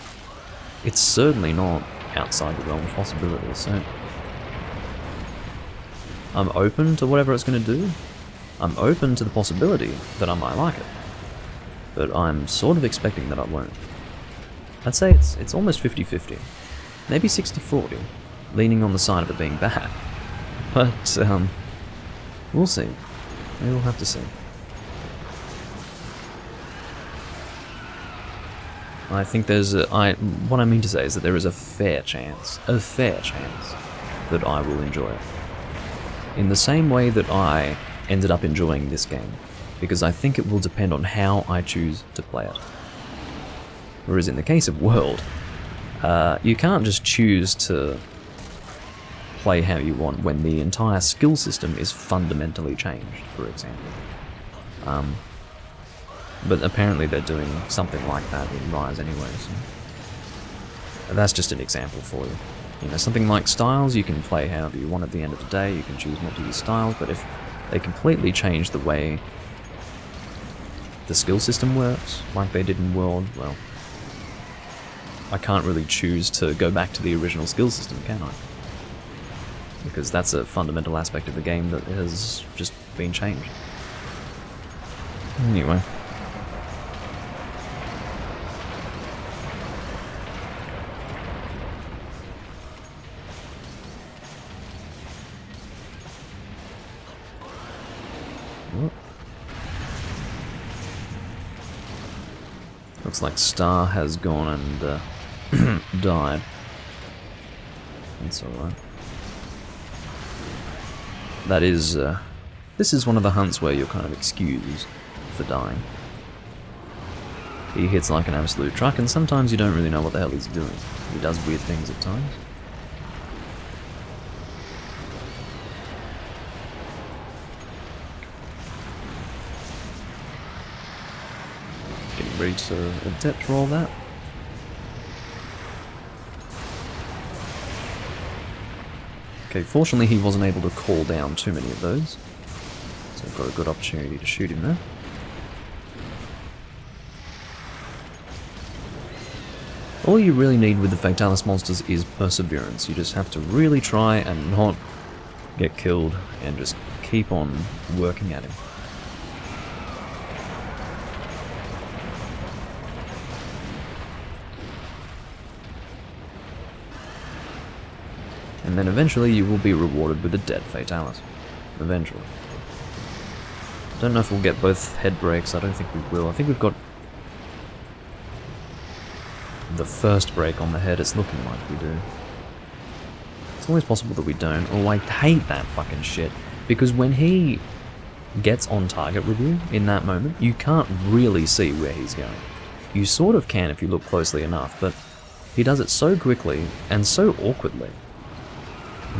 it's certainly not outside the realm of possibilities, so I'm open to whatever it's going to do. I'm open to the possibility that I might like it, but I'm sort of expecting that I won't. I'd say it's almost 50-50, maybe 60-40, leaning on the side of it being bad, but we'll see. We'll have to see. I think there's what I mean to say is that there is a fair chance that I will enjoy it. In the same way that I ended up enjoying this game, because I think it will depend on how I choose to play it. Whereas in the case of World, you can't just choose to play how you want when the entire skill system is fundamentally changed, for example. But apparently they're doing something like that in Rise anyway, so that's just an example for you. You know, something like styles, you can play however you want at the end of the day, you can choose not to use styles, but if they completely change the way the skill system works, like they did in World, well, I can't really choose to go back to the original skill system, can I? Because that's a fundamental aspect of the game that has just been changed. Anyway. Looks like Star has gone and died. That's alright. That is, this is one of the hunts where you're kind of excused for dying. He hits like an absolute truck, and sometimes you don't really know what the hell he's doing. He does weird things at times. Getting ready to adept roll that. Okay, fortunately he wasn't able to call down too many of those, so I've got a good opportunity to shoot him there. All you really need with the Fatalis monsters is perseverance. You just have to really try and not get killed and just keep on working at him. And then eventually you will be rewarded with a dead Fatalis. Eventually. Don't know if we'll get both head breaks, I don't think we will. I think we've got the first break on the head, it's looking like we do. It's always possible that we don't. Oh, I hate that fucking shit. Because when he gets on target with you in that moment, you can't really see where he's going. You sort of can if you look closely enough, but he does it so quickly and so awkwardly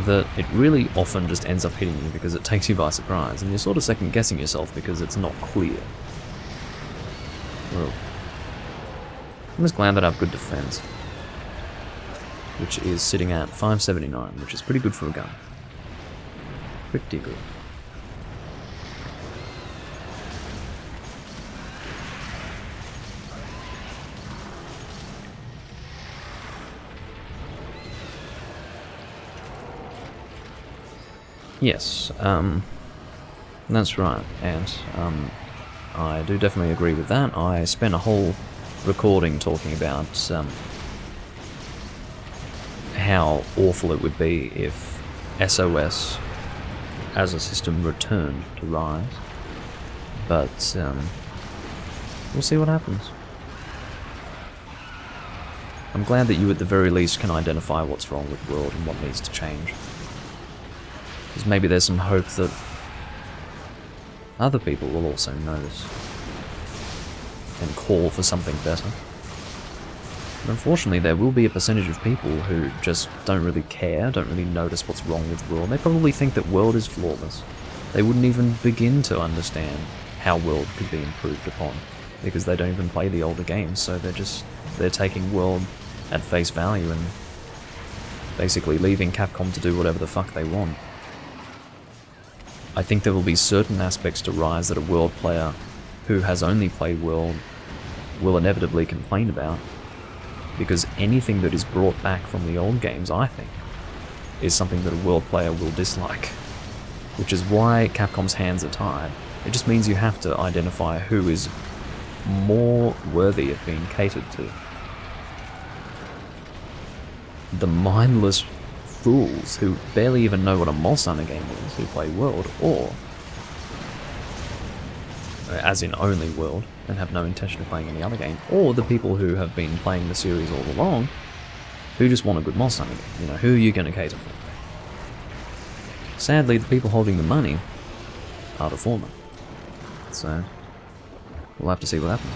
that it really often just ends up hitting you because it takes you by surprise, and you're sort of second guessing yourself because it's not clear. Well, I'm just glad that I have good defense, which is sitting at 579, which is pretty good for a gun. Pretty good. Yes, that's right, and I do definitely agree with that. I spent a whole recording talking about how awful it would be if SOS as a system returned to Rise, but we'll see what happens. I'm glad that you at the very least can identify what's wrong with the world and what needs to change. Because maybe there's some hope that other people will also notice and call for something better. But unfortunately, there will be a percentage of people who just don't really care, don't really notice what's wrong with World. They probably think that World is flawless. They wouldn't even begin to understand how World could be improved upon, because they don't even play the older games, so they're taking World at face value and basically leaving Capcom to do whatever the fuck they want. I think there will be certain aspects to Rise that a World player who has only played World will inevitably complain about, because anything that is brought back from the old games, I think, is something that a World player will dislike. Which is why Capcom's hands are tied. It just means you have to identify who is more worthy of being catered to. The mindless fools who barely even know what a Monster Hunter game is, who play World, or, as in only World, and have no intention of playing any other game, or the people who have been playing the series all along, who just want a good Monster Hunter game. You know, who are you going to cater for? Sadly, the people holding the money are the former. So, we'll have to see what happens.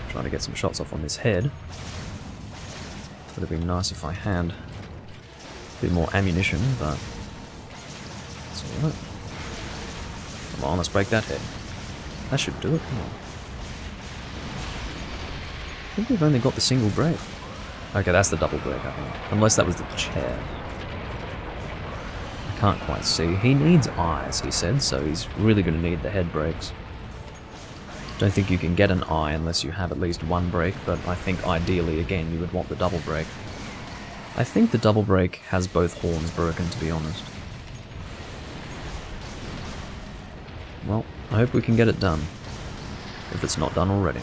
Trying to get some shots off on this head. Would have been nice if I had a bit more ammunition, but it's alright. Come on, let's break that head. That should do it, come on. I think we've only got the single break. Okay, that's the double break, I think. Unless that was the chair. I can't quite see. He needs eyes, he said, so he's really going to need the head breaks. Don't think you can get an eye unless you have at least one break, but I think ideally, again, you would want the double break. I think the double break has both horns broken, to be honest. Well, I hope we can get it done, if it's not done already.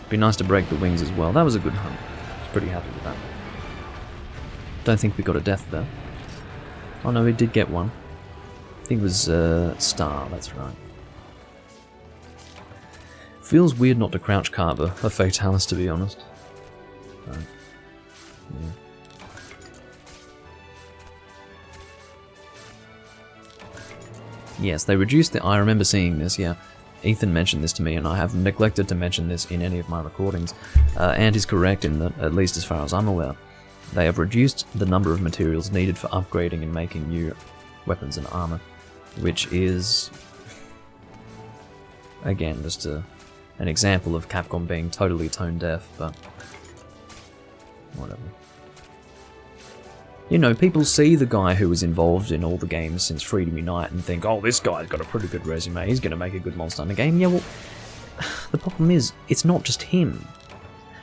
Be nice to break the wings as well. That was a good hunt. I was pretty happy with that. Don't think we got a death there. Oh no, we did get one. I think it was Star, that's right. Feels weird not to crouch carve a Fatalis, to be honest. Right. Yeah. Yes, they reduced the... I remember seeing this, yeah. Ethan mentioned this to me, and I have neglected to mention this in any of my recordings, and is correct in that, at least as far as I'm aware, they have reduced the number of materials needed for upgrading and making new weapons and armor, which is, again, just an example of Capcom being totally tone deaf, but whatever. You know, people see the guy who was involved in all the games since Freedom Unite and think, oh, this guy's got a pretty good resume, he's going to make a good Monster Hunter game. Yeah, well, the problem is, it's not just him.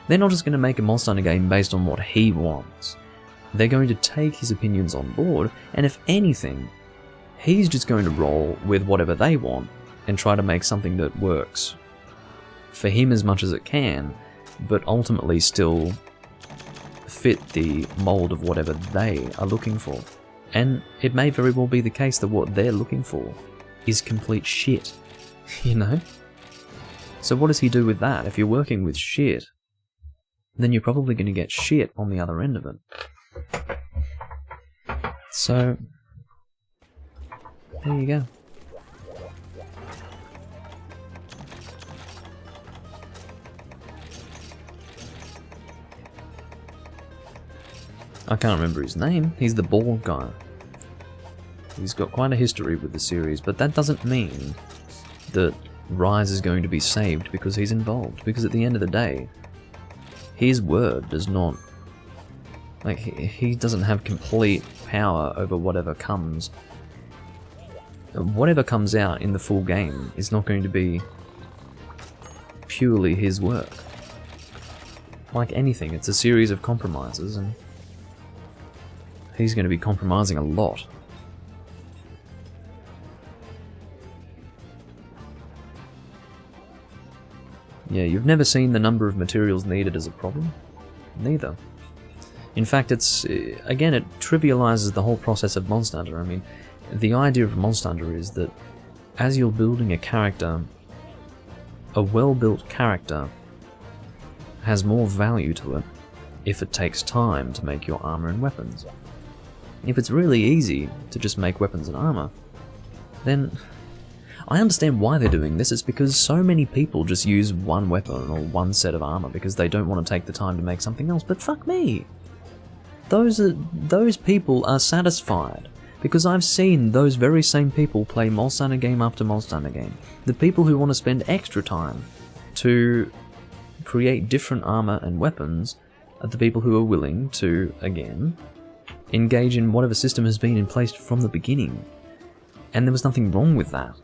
They're not just going to make a Monster Hunter game based on what he wants. They're going to take his opinions on board, and if anything, he's just going to roll with whatever they want and try to make something that works for him as much as it can, but ultimately still fit the mold of whatever they are looking for. And it may very well be the case that what they're looking for is complete shit, you know? So what does he do with that? If you're working with shit, then you're probably going to get shit on the other end of it. So, there you go. I can't remember his name. He's the bald guy. He's got quite a history with the series, but that doesn't mean that Rise is going to be saved because he's involved. Because at the end of the day, his word does not... Like, he doesn't have complete power over whatever comes. Whatever comes out in the full game is not going to be purely his work. Like anything, it's a series of compromises, and he's going to be compromising a lot. Yeah, you've never seen the number of materials needed as a problem? Neither. In fact, again, it trivializes the whole process of Monster Hunter. I mean, the idea of Monster Hunter is that as you're building a character, a well-built character has more value to it if it takes time to make your armor and weapons. If it's really easy to just make weapons and armor, then I understand why they're doing this. It's because so many people just use one weapon or one set of armor because they don't want to take the time to make something else. But fuck me! Those people are satisfied, because I've seen those very same people play Monster Hunter game after Monster Hunter game. The people who want to spend extra time to create different armor and weapons are the people who are willing to, again, engage in whatever system has been in place from the beginning. And there was nothing wrong with that.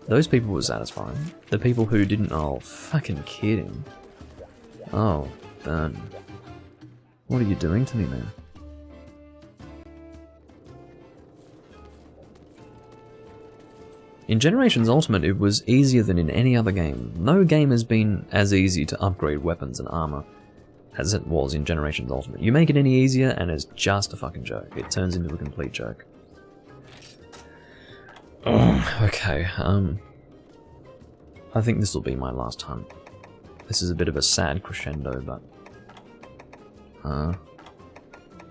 Those people were satisfied. The people who didn't, oh, fucking kidding. Oh, burn. What are you doing to me, man? In Generations Ultimate, it was easier than in any other game. No game has been as easy to upgrade weapons and armor as it was in Generations Ultimate. You make it any easier and it's just a fucking joke. It turns into a complete joke. Oh, okay, I think this will be my last hunt. This is a bit of a sad crescendo, but...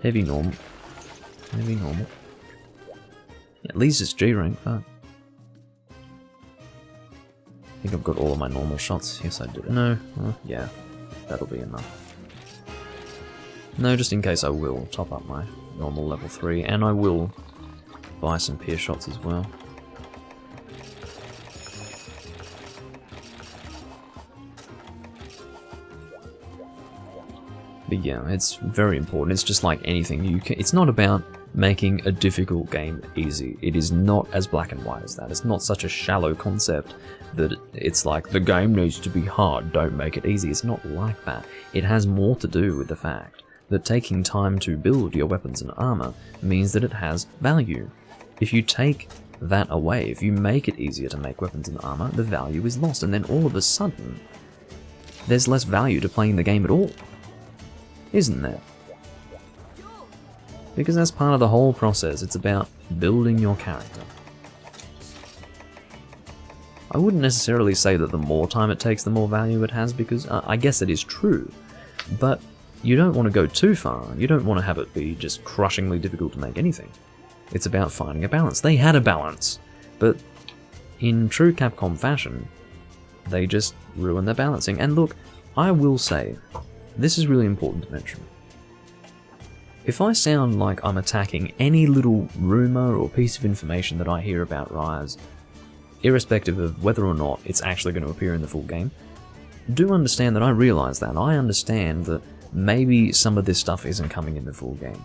heavy normal. Heavy normal. At least it's G rank, but... I think I've got all of my normal shots. Yes, I do. No, yeah, that'll be enough. No, just in case I will top up my normal level 3, and I will buy some pierce shots as well. But yeah, it's very important. It's just like anything. It's not about making a difficult game easy. It is not as black and white as that. It's not such a shallow concept that it's like, the game needs to be hard, don't make it easy. It's not like that. It has more to do with the fact that taking time to build your weapons and armor means that it has value. If you take that away, if you make it easier to make weapons and armor, the value is lost, and then all of a sudden, there's less value to playing the game at all. Isn't there? Because that's part of the whole process. It's about building your character. I wouldn't necessarily say that the more time it takes, the more value it has, because I guess it is true. But you don't want to go too far. You don't want to have it be just crushingly difficult to make anything. It's about finding a balance. They had a balance, but in true Capcom fashion, they just ruined their balancing. And look, I will say, this is really important to mention. If I sound like I'm attacking any little rumour or piece of information that I hear about Rise, irrespective of whether or not it's actually going to appear in the full game, do understand that I realise that. I understand that maybe some of this stuff isn't coming in the full game.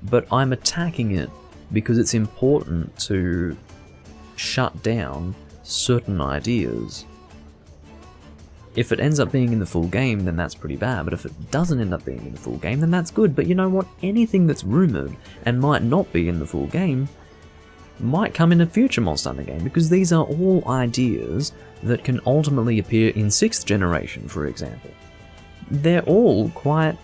But I'm attacking it because it's important to shut down certain ideas. If it ends up being in the full game, then that's pretty bad, but if it doesn't end up being in the full game, then that's good. But you know what? Anything that's rumoured and might not be in the full game might come in a future Monster Hunter game, because these are all ideas that can ultimately appear in 6th generation, for example. They're all quite...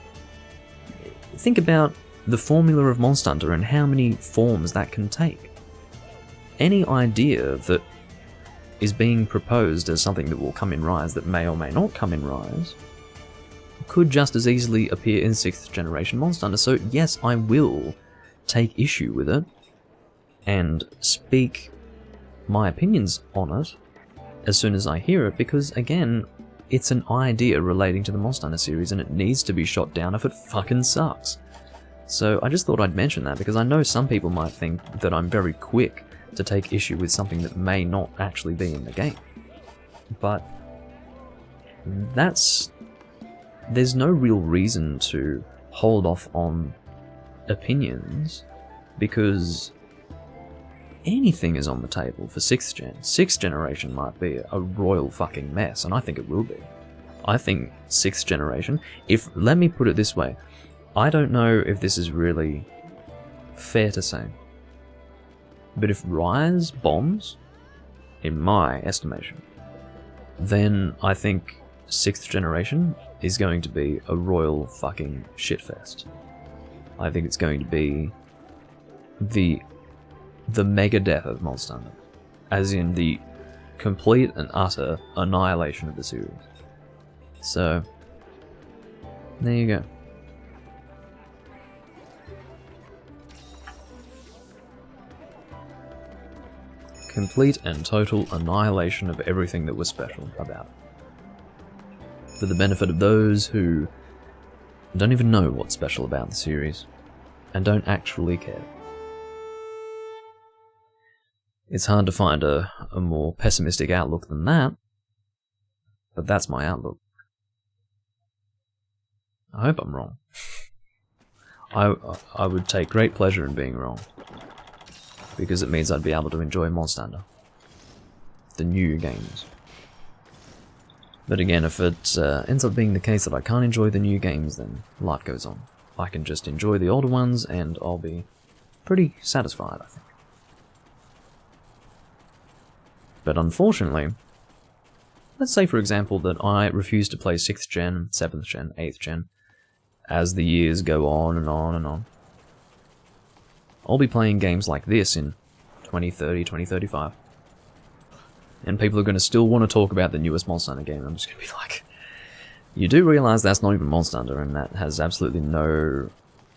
Think about the formula of Monster Hunter and how many forms that can take. Any idea that is being proposed as something that will come in Rise that may or may not come in Rise could just as easily appear in 6th generation Monster Hunter. So yes, I will take issue with it and speak my opinions on it as soon as I hear it, because again, it's an idea relating to the Monster Hunter series and it needs to be shot down if it fucking sucks. So I just thought I'd mention that, because I know some people might think that I'm very quick to take issue with something that may not actually be in the game. But there's no real reason to hold off on opinions, because anything is on the table for 6th gen. 6th generation might be a royal fucking mess, and I think it will be. I think 6th generation, let me put it this way, I don't know if this is really fair to say, but if Rise bombs, in my estimation, then I think 6th generation is going to be a royal fucking shitfest. I think it's going to be the mega death of Monster Hunter, as in the complete and utter annihilation of the series. So, there you go. Complete and total annihilation of everything that was special about it. For the benefit of those who don't even know what's special about the series, and don't actually care. It's hard to find a more pessimistic outlook than that, but that's my outlook. I hope I'm wrong. I would take great pleasure in being wrong, because it means I'd be able to enjoy Monster Hunter, the new games. But again, if it ends up being the case that I can't enjoy the new games, then life goes on. I can just enjoy the older ones, and I'll be pretty satisfied, I think. But unfortunately, let's say for example that I refuse to play 6th gen, 7th gen, 8th gen, as the years go on and on and on. I'll be playing games like this in 2030, 2035. And people are going to still want to talk about the newest Monster Hunter game. I'm just going to be like, you do realise that's not even Monster Hunter, and that has absolutely no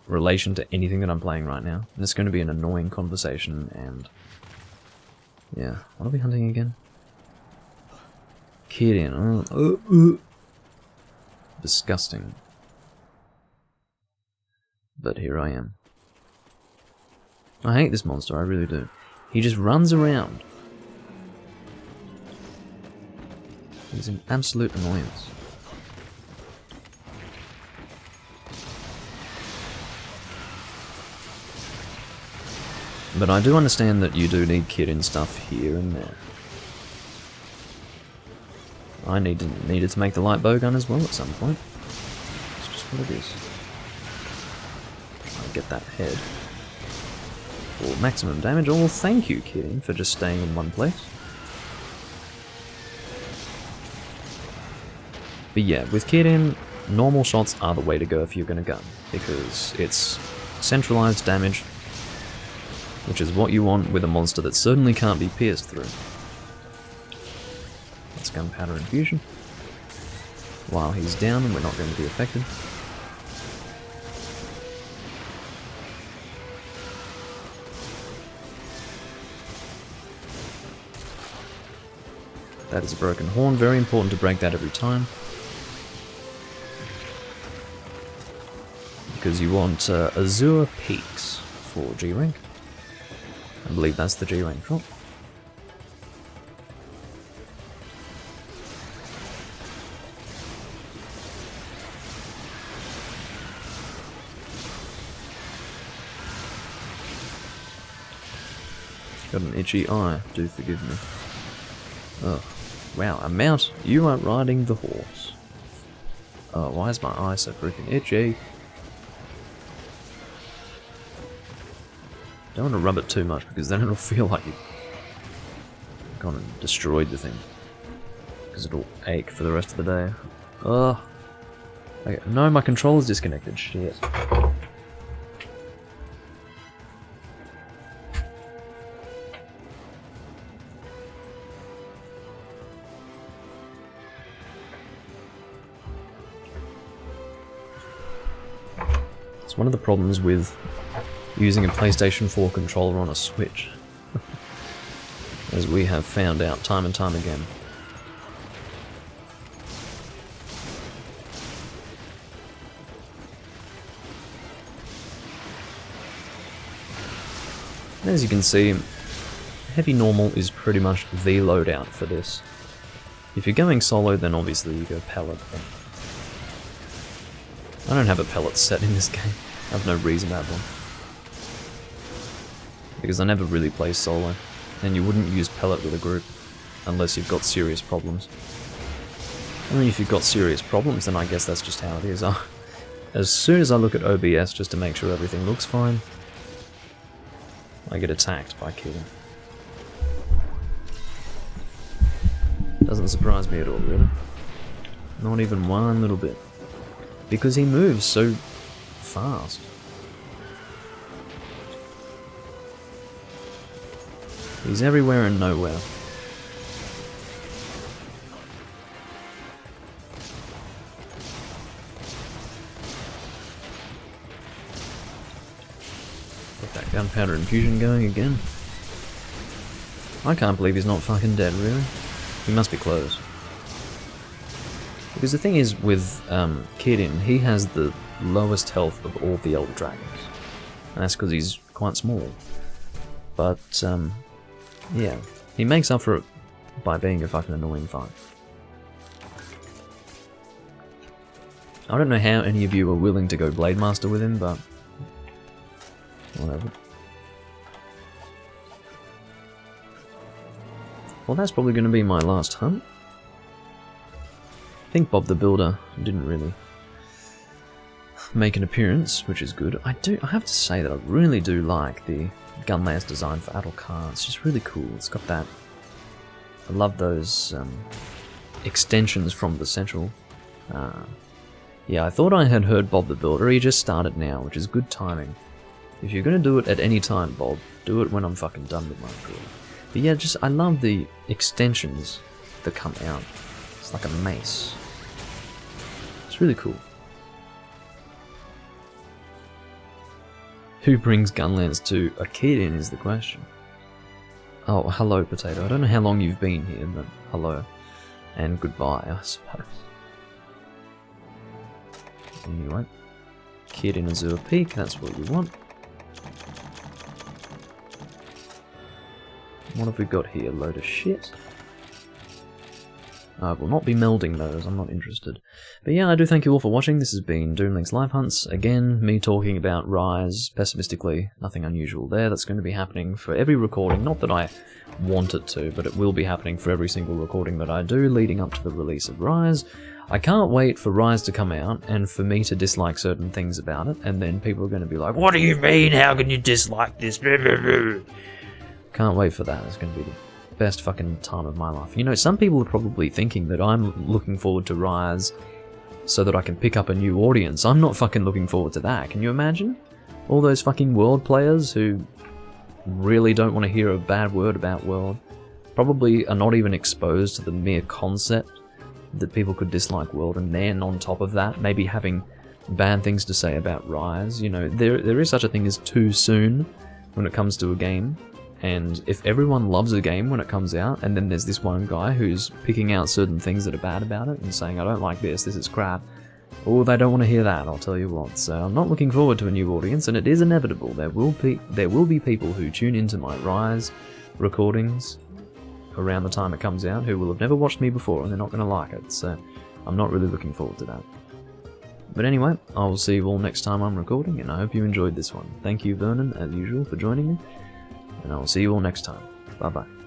relation to anything that I'm playing right now. And it's going to be an annoying conversation, and yeah, what are we hunting again? Kidding. Disgusting. But here I am. I hate this monster, I really do. He just runs around. He's an absolute annoyance. But I do understand that you do need kit and stuff here and there. I needed to make the light bow gun as well at some point. It's just what it is. Try to get that head for maximum damage. Oh, thank you, Kidding, for just staying in one place. But yeah, with Kidding, normal shots are the way to go if you're going to gun, because it's centralized damage, which is what you want with a monster that certainly can't be pierced through. That's gunpowder infusion. While he's down and we're not going to be affected. That is a broken horn, very important to break that every time. Because you want Azure Peaks for G-Rank. I believe that's the G-Rank drop. Got an itchy eye, do forgive me. Oh, wow, a mount, you are riding the horse. Oh, why is my eye so freaking itchy? Don't want to rub it too much, because then it'll feel like you've gone and destroyed the thing. Because it'll ache for the rest of the day. Ugh. Okay, no, my controller's disconnected, shit. It's one of the problems with using a PlayStation 4 controller on a Switch, as we have found out time and time again. As you can see, heavy normal is pretty much the loadout for this. If you're going solo, then obviously you go pellet. But I don't have a pellet set in this game. I have no reason to have one. Because I never really play solo, and you wouldn't use pellet with a group unless you've got serious problems. I mean, if you've got serious problems, then I guess that's just how it is. As soon as I look at OBS just to make sure everything looks fine, I get attacked by Keaton. Doesn't surprise me at all, really. Not even one little bit. Because he moves so fast. He's everywhere and nowhere. Get that gunpowder infusion going again. I can't believe he's not fucking dead, really. He must be close. Because the thing is, with Kirin, he has the lowest health of all the Elder Dragons. And that's because he's quite small. But, yeah, he makes up for it by being a fucking annoying fight. I don't know how any of you are willing to go Blade Master with him, but whatever. Well, that's probably going to be my last hunt. I think Bob the Builder didn't really make an appearance, which is good. I have to say that I really do like the Gunlayer's design for Adalkar. It's just really cool. It's got that... I love those extensions from the central. Yeah, I thought I had heard Bob the Builder. He just started now, which is good timing. If you're going to do it at any time, Bob, do it when I'm fucking done with my recording. But yeah, I love the extensions that come out. It's like a mace. It's really cool. Who brings Gunlands to a Kirin is the question. Oh, hello, Potato. I don't know how long you've been here, but hello. And goodbye, I suppose. Anyway. Kirin Azure Peak, that's what you want. What have we got here? Load of shit. I will not be melding those, I'm not interested. But yeah, I do thank you all for watching. This has been Doomlink's Live Hunts. Again, me talking about Rise, pessimistically, nothing unusual there. That's going to be happening for every recording. Not that I want it to, but it will be happening for every single recording that I do leading up to the release of Rise. I can't wait for Rise to come out and for me to dislike certain things about it, and then people are going to be like, what do you mean? How can you dislike this? Can't wait for that. It's going to be the best fucking time of my life. You know, some people are probably thinking that I'm looking forward to Rise so that I can pick up a new audience. I'm not fucking looking forward to that. Can you imagine? All those fucking World players who really don't want to hear a bad word about World probably are not even exposed to the mere concept that people could dislike World, and then on top of that, maybe having bad things to say about Rise. You know, there is such a thing as too soon when it comes to a game. And if everyone loves a game when it comes out, and then there's this one guy who's picking out certain things that are bad about it and saying, I don't like this is crap, oh, they don't want to hear that, I'll tell you what. So I'm not looking forward to a new audience, and it is inevitable. There will be people who tune into my Rise recordings around the time it comes out who will have never watched me before, and they're not going to like it, so I'm not really looking forward to that. But anyway, I will see you all next time I'm recording, and I hope you enjoyed this one. Thank you, Vernon, as usual, for joining me. And I will see you all next time. Bye bye.